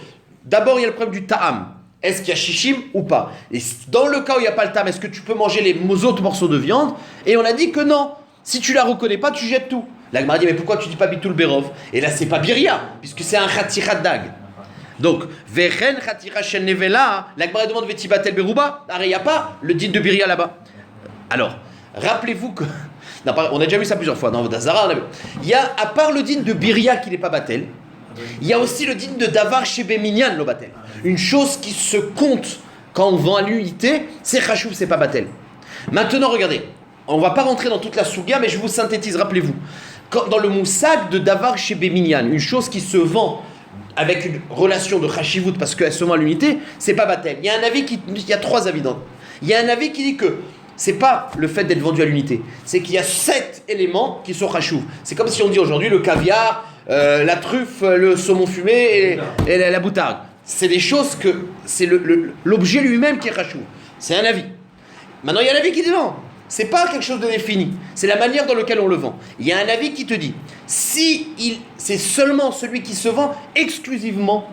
D'abord, il y a le problème du ta'am. Est-ce qu'il y a shishim ou pas? Et dans le cas où il n'y a pas le ta'am, est-ce que tu peux manger les autres morceaux de viande? Et on a dit que non. Si tu la reconnais pas, tu jettes tout. La Gemara dit, mais pourquoi tu dis pas bitul berov? Et là, c'est pas biria, puisque c'est un chatirat dag. Donc, veren chatira shen nevela, la Gemara demande vetibatel beruba. Alors, il n'y a pas le din de biria là-bas. Alors, rappelez-vous que... Non, on a déjà vu ça plusieurs fois. Dans Dazara, il y a, à part le din de biria qui n'est pas batel, il y a aussi le din de davar shebe minyan lo batel. Une chose qui se compte quand on vend à l'unité, c'est chachouv, c'est pas batel. Maintenant, regardez, on va pas rentrer dans toute la souga, mais je vous synthétise, rappelez-vous. Dans le moussak de davar shebe minyan, une chose qui se vend avec une relation de chashivut parce qu'elle se vend à l'unité, c'est pas batel. Il y a un avis il y a 3 avis dans. Il y a un avis qui dit que c'est pas le fait d'être vendu à l'unité, c'est qu'il y a 7 éléments qui sont chachouv. C'est comme si on dit aujourd'hui le caviar, la truffe, le saumon fumé et la boutarde. C'est des choses que c'est l'objet lui-même qui est chachouv. C'est un avis. Maintenant, il y a un avis qui dit non. C'est pas quelque chose de défini. C'est la manière dans laquelle on le vend. Il y a un avis qui te dit c'est seulement celui qui se vend exclusivement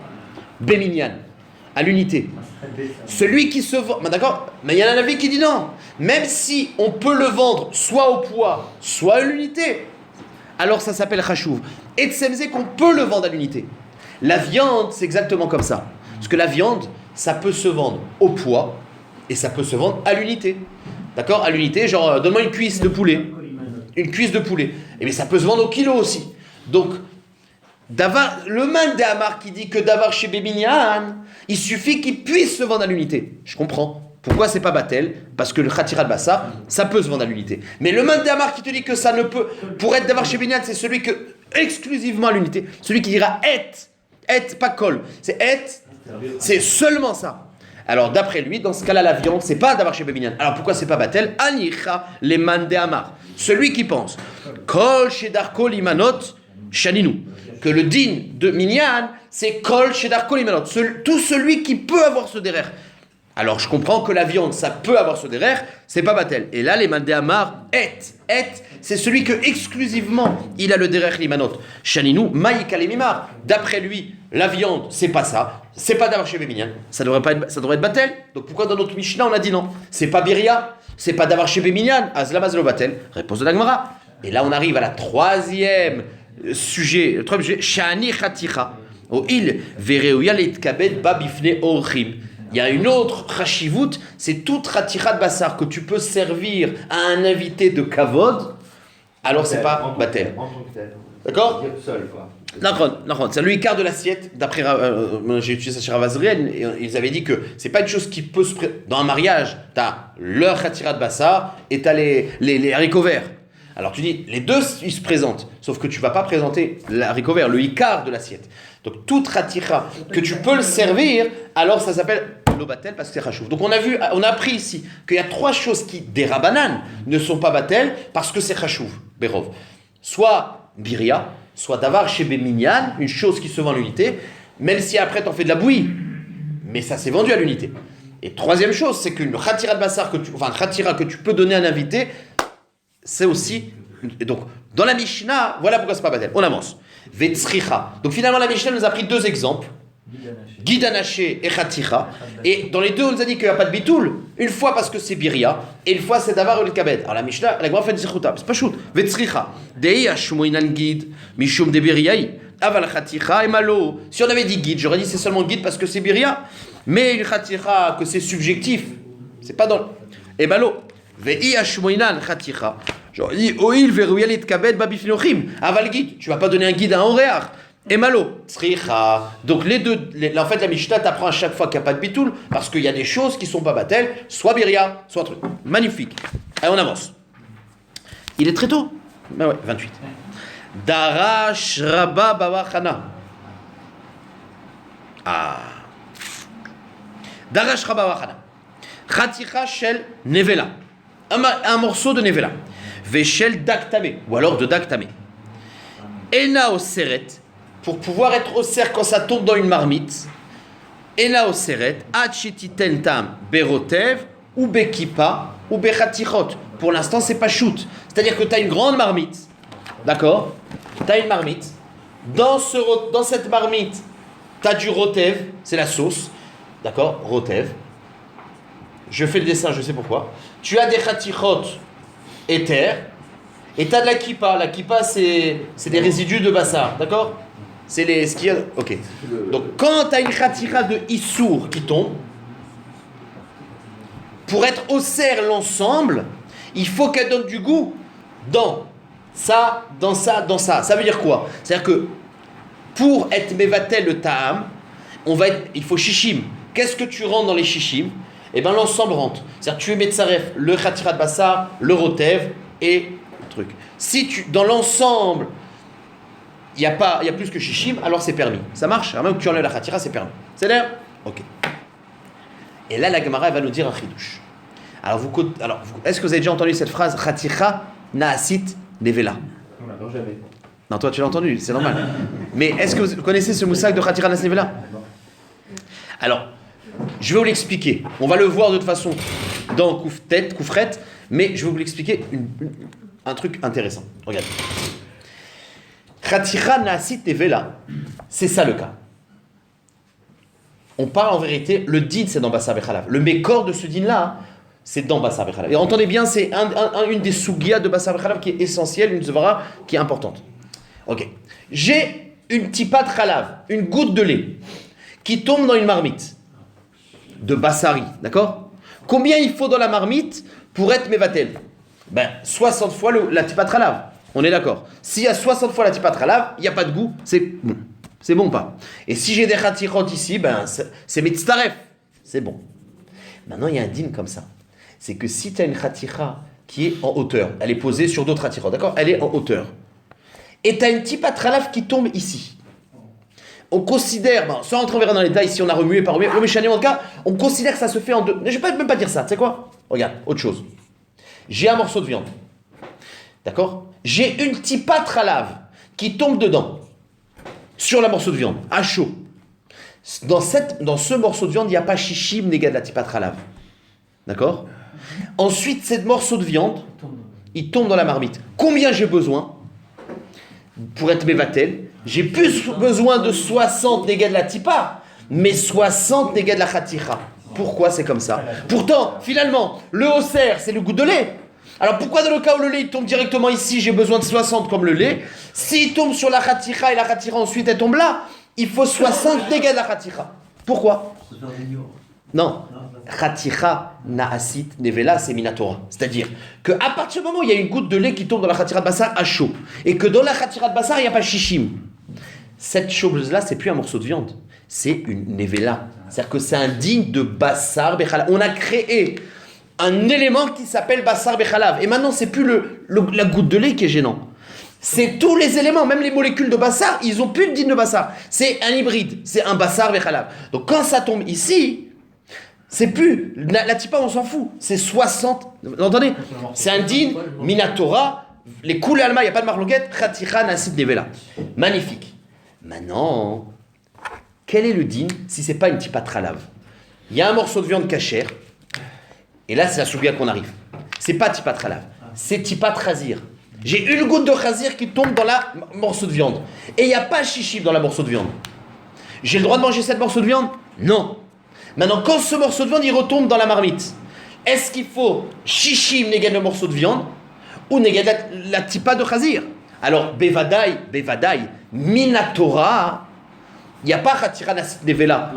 béminyan, à l'unité. Celui qui se vend... D'accord. Mais il y a un avis qui dit non. Même si on peut le vendre soit au poids, soit à l'unité, alors ça s'appelle chachouv. Et tsemzé qu'on peut le vendre à l'unité. La viande, c'est exactement comme ça. Parce que la viande, ça peut se vendre au poids et ça peut se vendre à l'unité. D'accord? À l'unité, genre, donne-moi une cuisse de poulet. Une cuisse de poulet. Et bien, ça peut se vendre au kilo aussi. Donc, le man de Hamar qui dit que d'avoir chez Béminyan, il suffit qu'il puisse se vendre à l'unité. Je comprends. Pourquoi c'est pas batel? Parce que le khatirat bassa, ça peut se vendre à l'unité. Mais le man de Hamar qui te dit que ça ne peut, pour être d'avoir chez Béminyan, c'est celui que, exclusivement à l'unité, celui qui dira et, pas kol. C'est et, c'est seulement ça. Alors d'après lui, dans ce cas-là, la viande, c'est pas d'avoir chez Béminyan. Alors pourquoi c'est pas batel? Anicha les man de Hamar. Celui qui pense kol shedar kol imanot shaninu, que le din de Minyan, c'est kol shedar kol imanot, tout celui qui peut avoir ce derer. Alors je comprends que la viande, ça peut avoir ce derer, c'est pas batel. Et là, les man de Hamar, et, c'est celui que exclusivement il a le derer limanot shaninu maïka les mimar. D'après lui, la viande, c'est pas ça. C'est pas d'avoir chez Béminyan, ça devrait être batel. Donc pourquoi dans notre Mishnah on a dit non? C'est pas biria, c'est pas d'avoir chez Béminyan, azlamazlo batel. Réponse de la Gemara. Et là on arrive à la troisième sujet, shani chaticha. O il vereuya leitkabed babifne orchim. Il y a une autre chashivut, c'est toute chaticha de bassar que tu peux servir à un invité de kavod. Alors c'est pas batel. D'accord? Seul, quoi. Non, c'est le écart de l'assiette. D'après, j'ai utilisé ça chez Rav Azriel, et ils avaient dit que c'est pas une chose qui peut se dans un mariage. T'as leur khatira de bassar et t'as les haricots verts. Alors tu dis, les deux ils se présentent, sauf que tu vas pas présenter l'haricot vert, le écart de l'assiette. Donc toute khatira que tu peux le servir, alors ça s'appelle l'obatel parce que c'est chachouv. Donc on a appris ici qu'il y a 3 choses qui, des rabanan, ne sont pas batel parce que c'est chachouv, berov. Soit biria, soit davar chez Béminyan, une chose qui se vend à l'unité, même si après t'en fais de la bouillie, mais ça s'est vendu à l'unité. Et troisième chose, c'est qu'une khatira de bassar, khatira que tu peux donner à un invité, c'est aussi. Et donc, dans la Mishnah, voilà pourquoi c'est pas batel. On avance. Vetzricha. Donc finalement, la Mishnah nous a pris 2 exemples. Guide anaché et khatira. Et dans les deux, on nous a dit qu'il n'y a pas de bitoul. Une fois parce que c'est biria, et une fois c'est davar ou le kabed. Alors la Mishnah, la Gemara fait zichuta. C'est pas shoot. Vetzricha. Dei ashmoinan guide, mishum de biriai. Aval khatira et malo. Si on avait dit guide, j'aurais dit c'est seulement guide parce que c'est biria. Mais une khatira, que c'est subjectif, c'est pas dans. Et malo. Vei ashmoinan khatira. J'aurais dit oil veruyalit kabed babifinochim. Aval guide. Tu vas pas donner un guide à un horaire. Et malo, tzricha. Donc les deux, en fait la Mishnah t'apprend à chaque fois qu'il n'y a pas de bitoul, parce qu'il y a des choses qui sont pas batel, soit biria, soit truc. Magnifique. Allez, on avance. Il est très tôt. Ben ouais, 28. Darash rabba bawachana. Ah. Darash Rabba Wachana. Chaticha shel nevela. Un morceau de nevela. Veshel daktame. Ou alors de daktame. Ena oseret. Pour pouvoir être osser quand ça tombe dans une marmite. Ena oseret. Achititen tam berotev. Ou bekipa. Ou bechatichot. Pour l'instant, c'est pas shoot. C'est-à-dire que tu as une grande marmite. D'accord? Tu as une marmite. Dans cette marmite, tu as du rotev. C'est la sauce. D'accord? Rotev. Je fais le dessin, je sais pourquoi. Tu as des chatichot éther et tu as de la kippa. La kippa, c'est des résidus de bassar, d'accord? C'est les ce qu'il y a. Ok. Donc quand tu as une chaticha de issour qui tombe, pour être au cerf l'ensemble, il faut qu'elle donne du goût dans ça, dans ça, dans ça. Ça veut dire quoi? C'est-à-dire que pour être mevatel le ta'am, il faut shishim. Qu'est-ce que tu rentres dans les shishim? Eh bien, l'ensemble rentre. C'est-à-dire que tu mets Metzaref, le Khatira de Bassar, le Rotev et le truc. Si dans l'ensemble, il y a plus que Shishim, alors c'est permis. Ça marche? Alors même que tu enlèves la Khatira, c'est permis. C'est l'air? Ok. Et là, la Gemara, elle va nous dire un chidouche. Alors, est-ce que vous avez déjà entendu cette phrase? Khatira naasit nevela. Non, jamais. Non, toi, tu l'as entendu, c'est normal. Mais est-ce que vous connaissez ce moussak de Khatira naasit nevela? Alors, je vais vous l'expliquer. On va le voir de toute façon dans Koufret, mais je vais vous l'expliquer un truc intéressant. Regarde. Khatira naasit nevela, c'est ça le cas. On parle en vérité, le din c'est dans Bassar Bechalav. Le mécor de ce din là, c'est dans Bassar Bechalav. Et entendez bien, c'est une des sugias de Bassar Bechalav qui est essentielle, une zvara qui est importante. Ok. J'ai une tipat chalav, une goutte de lait, qui tombe dans une marmite de Bassari, d'accord? Combien il faut dans la marmite pour être mevatel? 60 fois la tipat chalav. On est d'accord. S'il y a 60 fois la tipat chalav, il n'y a pas de goût, c'est bon. C'est bon ou pas? Et si j'ai des khatirot ici, c'est mitzaref. C'est bon. Maintenant, il y a un din comme ça. C'est que si tu as une khatira qui est en hauteur, elle est posée sur d'autres khatirot, d'accord? Elle est en hauteur. Et tu as une tipat chalav qui tombe ici. On considère, sans rentrer dans les détails, si on a remué, pas remué, mais en tout cas, on considère que ça se fait en deux. Je ne vais même pas dire ça, tu sais quoi? Regarde, autre chose. J'ai un morceau de viande. D'accord? J'ai une tipat chalav qui tombe dedans. Sur la morceau de viande, à chaud. Dans ce morceau de viande, il n'y a pas shishim négat de la tipat chalav. D'accord? Ensuite, ce morceau de viande, il tombe dans la marmite. Combien j'ai besoin pour être mevatel? J'ai plus besoin de 60 négat de la tipa, mais 60 négat de la khatira. Pourquoi c'est comme ça? Pourtant, finalement, le hausser, c'est le goût de lait. Alors pourquoi dans le cas où le lait il tombe directement ici, j'ai besoin de 60 comme le lait? S'il tombe sur la khatira et la khatira ensuite elle tombe là, il faut 60 dégâts de la khatira. Pourquoi? Non. Khatira naasit nevela c'est minatora. C'est-à-dire qu'à partir du moment où il y a une goutte de lait qui tombe dans la khatira de bassar à chaud, et que dans la khatira de bassar il n'y a pas shishim, cette chose-là c'est plus un morceau de viande, c'est une nevela. C'est-à-dire que c'est un digne de bassar bechala. On a créé un élément qui s'appelle bassar bechalav. Et maintenant, c'est plus la goutte de lait qui est gênant. C'est tous les éléments, même les molécules de bassar, ils ont plus de digne de bassar. C'est un hybride, c'est un bassar bechalav. Donc quand ça tombe ici, c'est plus, la tipa on s'en fout, c'est 60, vous entendez? C'est un digne, minatora, les coulées alma, il n'y a pas de marloquette, khatira nasid nevela. Magnifique. Maintenant, quel est le digne si c'est pas une tipa tralav? Il y a un morceau de viande cachère. Et là, c'est la sougia qu'on arrive. C'est pas tipat chalav, c'est tipat chazir. J'ai une goutte de chazir qui tombe dans la morceau de viande. Et il n'y a pas shishim dans la morceau de viande. J'ai le droit de manger cette morceau de viande? Non. Maintenant, quand ce morceau de viande, il retombe dans la marmite, est-ce qu'il faut shishim négat le morceau de viande ou négat la tipa de chazir? Alors, bevadaï, minatora, il n'y a pas khatira nasit nevela.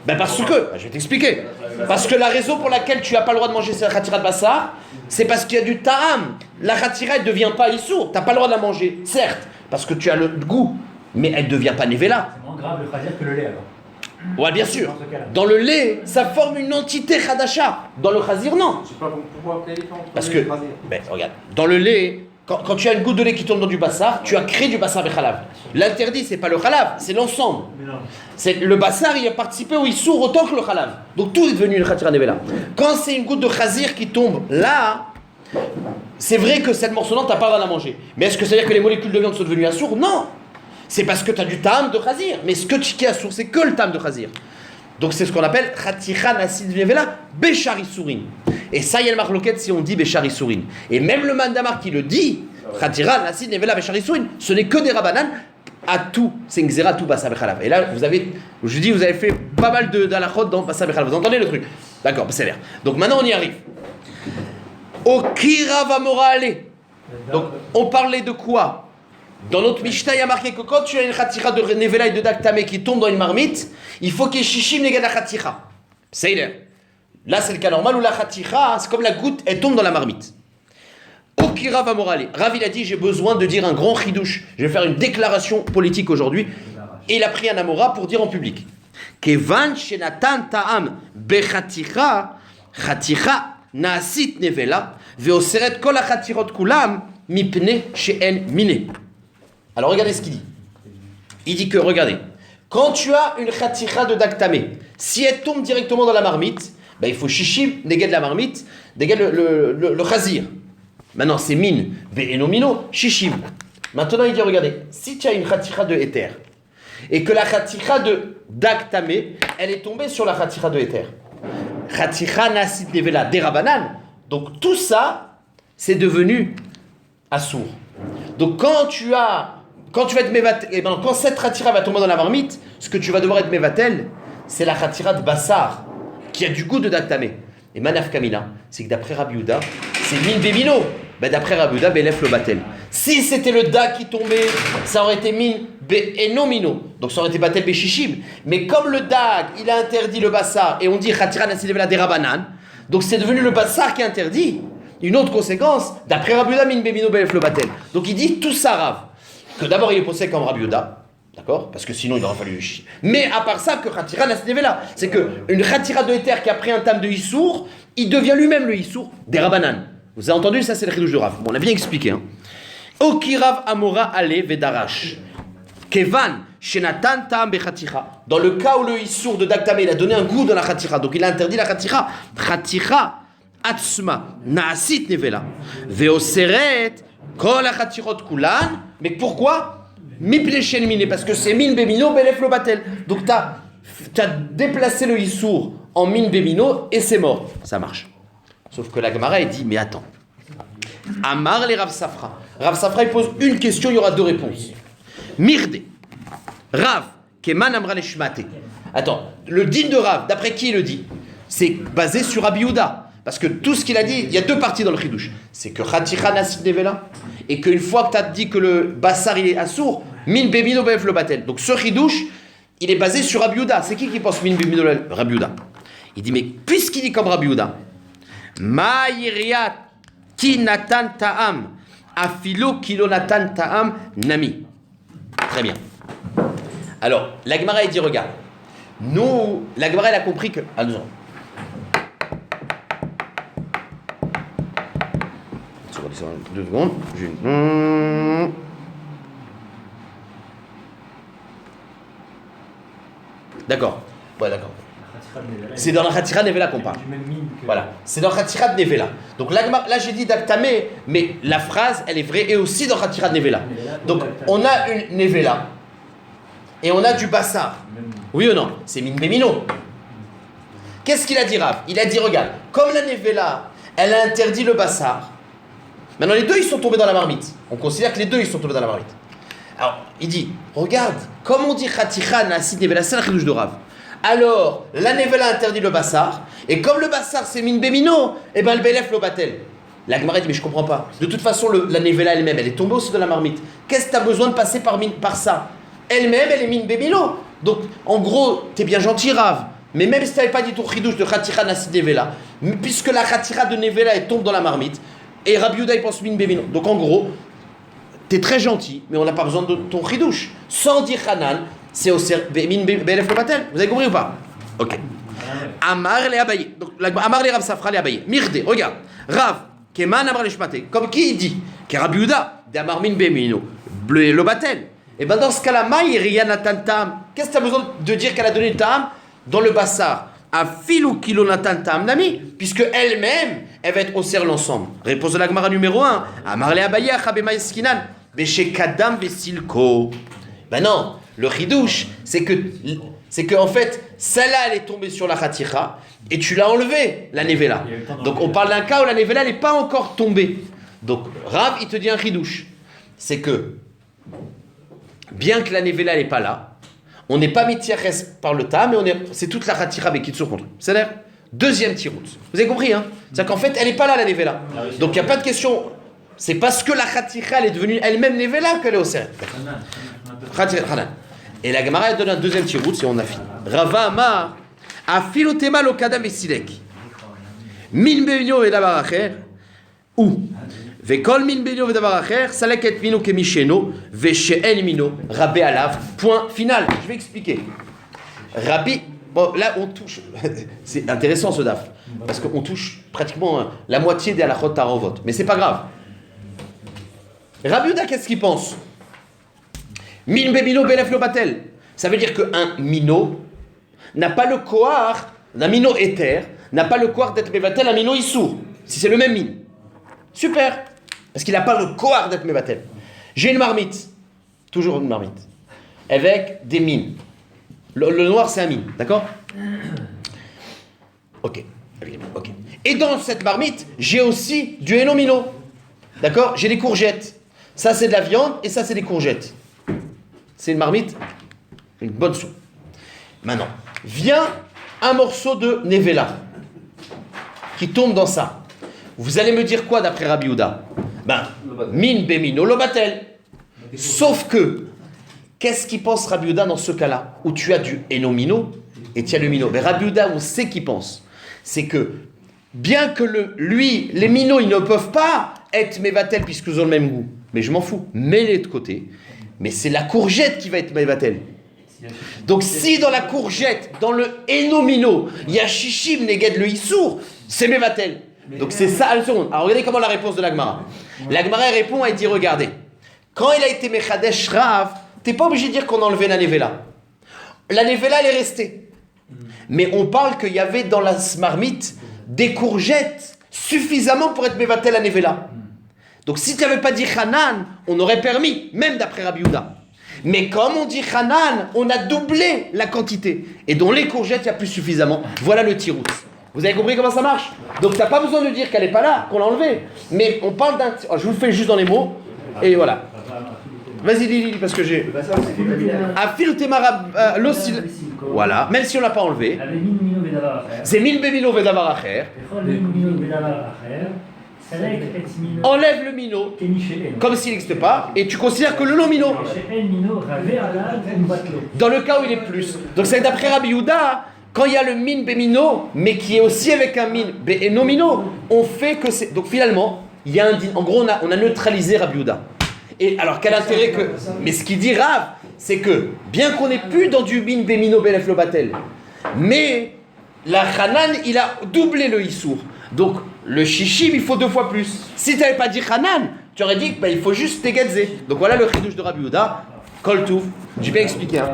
Parce que, je vais t'expliquer. Parce que la raison pour laquelle tu n'as pas le droit de manger cette khatira de bassar, c'est parce qu'il y a du ta'am. La khatira, elle ne devient pas issour. Tu n'as pas le droit de la manger, certes, parce que tu as le goût, mais elle ne devient pas nevela. C'est moins grave le khazir que le lait alors. Ouais, bien sûr. Dans le lait, ça forme une entité khadasha. Dans le khazir, non. Je sais pas pourquoi quelle différence entre Parce le que, lait et le khazir. regarde, dans le lait, quand tu as une goutte de lait qui tombe dans du bassar, tu as créé du bassar bechalav. L'interdit, c'est pas le khalav, c'est l'ensemble. C'est le bassar, il a participé au issour autant que le khalav. Donc tout est devenu une khatira nevela. Quand c'est une goutte de khazir qui tombe là, c'est vrai que cette morceau-là, tu n'as pas le droit de la manger. Mais est-ce que ça veut dire que les molécules de viande sont devenues assour? Non. C'est parce que tu as du tam de khazir. Mais ce que tu es assour, c'est que le tam de khazir. Donc c'est ce qu'on appelle khatira nasid nevela bechari sourin. Et ça, il y a le marloquette si on dit bechari sourin. Et même le mandamar qui le dit, khatira nasid nevela bechari sourin, ce n'est que des rabanan à tout. C'est une xéra tout bassa bechalav. Et là, vous avez fait pas mal d'alachot dans bassa bechalav. Vous entendez le truc? D'accord, c'est l'air. Donc maintenant, on y arrive. Okira va morale. Donc, on parlait de quoi? Dans notre Mishnah, il y a marqué que quand tu as une khatira de nevela et de daktame qui tombe dans une marmite, il faut qu'il y ait shishim negad la khatira. C'est l'air. Là, c'est le cas normal où la khatira, c'est comme la goutte, elle tombe dans la marmite. Okira va morale. Rav, il a dit, j'ai besoin de dire un grand chidouche. Je vais faire une déclaration politique aujourd'hui. Et il a pris un amora pour dire en public. Kevan shenatan ta'am bechatira, khatira naasit nevela, veoseret kol hachatirot kulam, mipne she'en mine. Alors regardez ce qu'il dit. Il dit que, regardez, quand tu as une khatira de daktame, si elle tombe directement dans la marmite, ben il faut shishim, neged la marmite, neged le chazir. Maintenant c'est min, ve'enomino, shishim. Maintenant il dit, regardez, si tu as une khatira de éther, et que la khatira de daktame, elle est tombée sur la khatira de éther, khatira nasit nevela derabanan, donc tout ça, c'est devenu assour. Donc quand tu vas être mévatel, et ben quand cette khatira va tomber dans la marmite, ce que tu vas devoir être mévatel, c'est la khatira de bassar, qui a du goût de daktame. Et manaf kamina, c'est que d'après Rabbi Yehuda, c'est min bemino. Ben d'après Rabbi Yehuda, belef le batel. Si c'était le da qui tombait, ça aurait été min be'enomino. Donc ça aurait été batel beshishim. Mais comme le dag, il a interdit le bassar, et on dit khatira nasidevela derabanan, donc c'est devenu le bassar qui est interdit. Une autre conséquence, d'après Rabbi Yehuda, min bemino belef le batel. Donc il dit tout ça, Rav. Que d'abord il est posé comme Rabbi Yehuda, d'accord? Parce que sinon il aurait fallu le chier. Mais à part ça, que khatira nasidevela, c'est que une khatira de éther qui a pris un tam de issour, il devient lui-même le issour des rabanan. Vous avez entendu? Ça c'est le chidouche de Rav. Bon, on a bien expliqué. Okirav amora ale vedarash. Kevan shenatan tam bechatira. Dans le cas où le issour de daktame il a donné un goût dans la khatira, donc il a interdit la khatira. Khatira atzma naasit nevela veoseret kol hachatirot kulan. Mais pourquoi? Mipne shen mine, parce que c'est min bemino belef lo batel. Donc t'as déplacé le issour en min bemino et c'est mort. Ça marche. Sauf que la Gemara elle dit mais attends. Amar les Rav Safra. Rav Safra il pose une question, il y aura deux réponses. Mirde. Rav keman amra leshmate. Attends, le din de Rav, d'après qui il le dit? C'est basé sur Rabbi Yehuda. Parce que tout ce qu'il a dit, il y a deux parties dans le chidouche. C'est que khatira nasid nevela, et qu'une fois que tu as dit que le bassar il est assour, min bemino bef le batel. Donc ce chidouche, il est basé sur Rabbi Yehuda. C'est qui pense min bemino Rabbi Yehuda? Il dit mais puisqu'il dit comme Rabbi Yehuda, ma yiriat ki natan ta'am afilo kilo natan ta'am nami. Très bien. Alors la Gemara il dit regarde, nous la Gemara elle a compris que allons. 2 secondes. D'accord. Ouais, d'accord. C'est dans la Khatira de Nevela qu'on parle. Voilà. C'est dans la Khatira de Nevela. Donc là j'ai dit daktame, mais la phrase, elle est vraie et aussi dans Khatira de Nevela. Donc on a une Nevela et on a du bassar. Oui ou non? C'est min bemino. Qu'est-ce qu'il a dit, Rav? Il a dit, regarde, comme la Nevela, elle a interdit le bassar, maintenant les deux ils sont tombés dans la marmite. On considère que les deux ils sont tombés dans la marmite. Alors il dit, regarde, comme on dit Khatira nasid nevela, c'est la chidouche de Rav. Alors la nevela interdit le bassar, et comme le bassar c'est min bemino, et ben le belef lo batel. La Gemara dit mais je comprends pas. De toute façon la nevela elle-même, elle est tombée aussi dans la marmite. Qu'est-ce que tu as besoin de passer par ça? Elle-même elle est min bemino. Donc en gros t'es bien gentil Rav. Mais même si tu n'avais pas dit ton chidouche de Khatira nasid nevela, puisque la Khatira de nevela elle tombe dans la marmite. Et Rabbi Yehuda il pense min bemino. Donc en gros, t'es très gentil, mais on n'a pas besoin de ton chidouche. Sans dire Hanan, c'est au min belef le batel. Vous avez compris ou pas? Ok. Amar le Abaye. Donc Amar le Rav Safra le Abaye. Mirde, regarde. Rav, keman amar le shmate. Comme qui il dit Rabbi Yehuda, d'Amarmin Bemino, bleu Lobatel. Et bien dans ce cas-là, Maï Riyanatan Tam. Qu'est-ce que tu as besoin de dire qu'elle a donné le Tam dans le Bassar? A filou kilonatan Tam Nami, puisque elle-même, elle va être au cercle l'ensemble. Réponse de la Gemara numéro 1. Amarle Abaya, Chabema Eskinan, Beshe Kadam Vesilko. Ben non, le Ridouche, c'est que en fait, celle-là, elle est tombée sur la Khaticha, et tu l'as enlevée, la Nevela. Donc on parle d'un cas où la Nevela n'est pas encore tombée. Donc Rav, il te dit un Ridouche. C'est que, bien que la Nevela n'est pas là, on n'est pas Mityaches par le Tam, mais c'est toute la Khaticha avec Kitsur contre. C'est l'air. Deuxième tirout. Vous avez compris, hein? C'est-à-dire qu'en fait, elle n'est pas là, la Nevela. Donc il n'y a pas de question. C'est parce que la Khaticha, elle est devenue elle-même Nevela qu'elle est au cercle. Et la Gemara, elle donne un deuxième tirout, si on a fini. Rava Amar, Afilotema lo kadam vesilek. Min be'inyo ve'davar acher. Ou. Ve'kol min be'inyo ve'davar acher. Saleket mino kemisheno. Ve'she'en mino. Rabbi alav. Point final. Je vais expliquer. Rabbi. Bon, là, on touche. C'est intéressant ce daf. Parce qu'on touche pratiquement la moitié des halachot tarovot. Mais c'est pas grave. Rabbi Yehuda, qu'est-ce qu'il pense? Min bemino belef lo batel. Ça veut dire qu'un mino n'a pas le koar, un mino éther, n'a pas le koar d'être mevatel, un mino issour. Si c'est le même min. Super. Parce qu'il n'a pas le koar d'être mevatel. J'ai une marmite. Toujours une marmite. Avec des mines. Le noir, c'est un mine. D'accord? Ok. Ok. Et dans cette marmite, j'ai aussi du hénomino. D'accord? J'ai des courgettes. Ça, c'est de la viande et ça, c'est des courgettes. C'est une marmite, une bonne soupe. Maintenant, vient un morceau de Nevela qui tombe dans ça. Vous allez me dire quoi d'après Rabbi Yehuda? Min bemino lobatel. Sauf que, qu'est-ce qu'il pense Rabbi Yehuda dans ce cas-là? Où tu as du enomino et tu as le mino. Mais Rabbi Yehuda, on sait qu'il pense. C'est que, bien que les minos, ils ne peuvent pas être mevatel puisqu'ils ont le même goût. Mais je m'en fous. Mets-les de côté. Mais c'est la courgette qui va être mevatel. Donc si dans la courgette, dans le enomino, il y a shishim neged le issour, c'est mevatel. Donc c'est ça, à la seconde. Alors regardez comment la réponse de l'Agmara. L'Agmara répond, elle dit, regardez, quand il a été mechadesh rav, t'es pas obligé de dire qu'on a enlevé la nevela. La nevela, elle est restée. Mais on parle qu'il y avait dans la marmite des courgettes suffisamment pour être mevatel la nevela. Donc si tu n'avais pas dit Hanan, on aurait permis, même d'après Rabbi Yehuda. Mais comme on dit Hanan, on a doublé la quantité. Et dans les courgettes, il n'y a plus suffisamment. Voilà le tirout. Vous avez compris comment ça marche? Donc tu n'as pas besoin de dire qu'elle n'est pas là, qu'on l'a enlevée. Mais on parle d'un... Je vous le fais juste dans les mots. Et voilà. Vas-y, Lili, parce que j'ai... Afil temara l'oscil. Voilà, même si on ne l'a pas enlevé. C'est min bemino vedavar acher. Enlève le mino, comme s'il n'existe pas, et tu considères que le non-mino. Dans le cas où il est plus. Donc c'est d'après Rabbi Yehuda, quand il y a le min bemino, mais qui est aussi avec un min be'enomino, on fait que c'est. Donc finalement, il y a un din. En gros, on a neutralisé Rabbi Yehuda. Et alors quel intérêt que. Mais ce qu'il dit Rav, c'est que bien qu'on n'est plus dans du min bemino belef lobatel, mais la Hanan, il a doublé le issour. Donc le shishim, il faut 2 fois plus. Si tu n'avais pas dit Hanan, tu aurais dit qu'il faut juste tegadze. Donc voilà le chidouche de Rabbi Yehuda. Kol Touf. J'ai bien expliqué. Hein.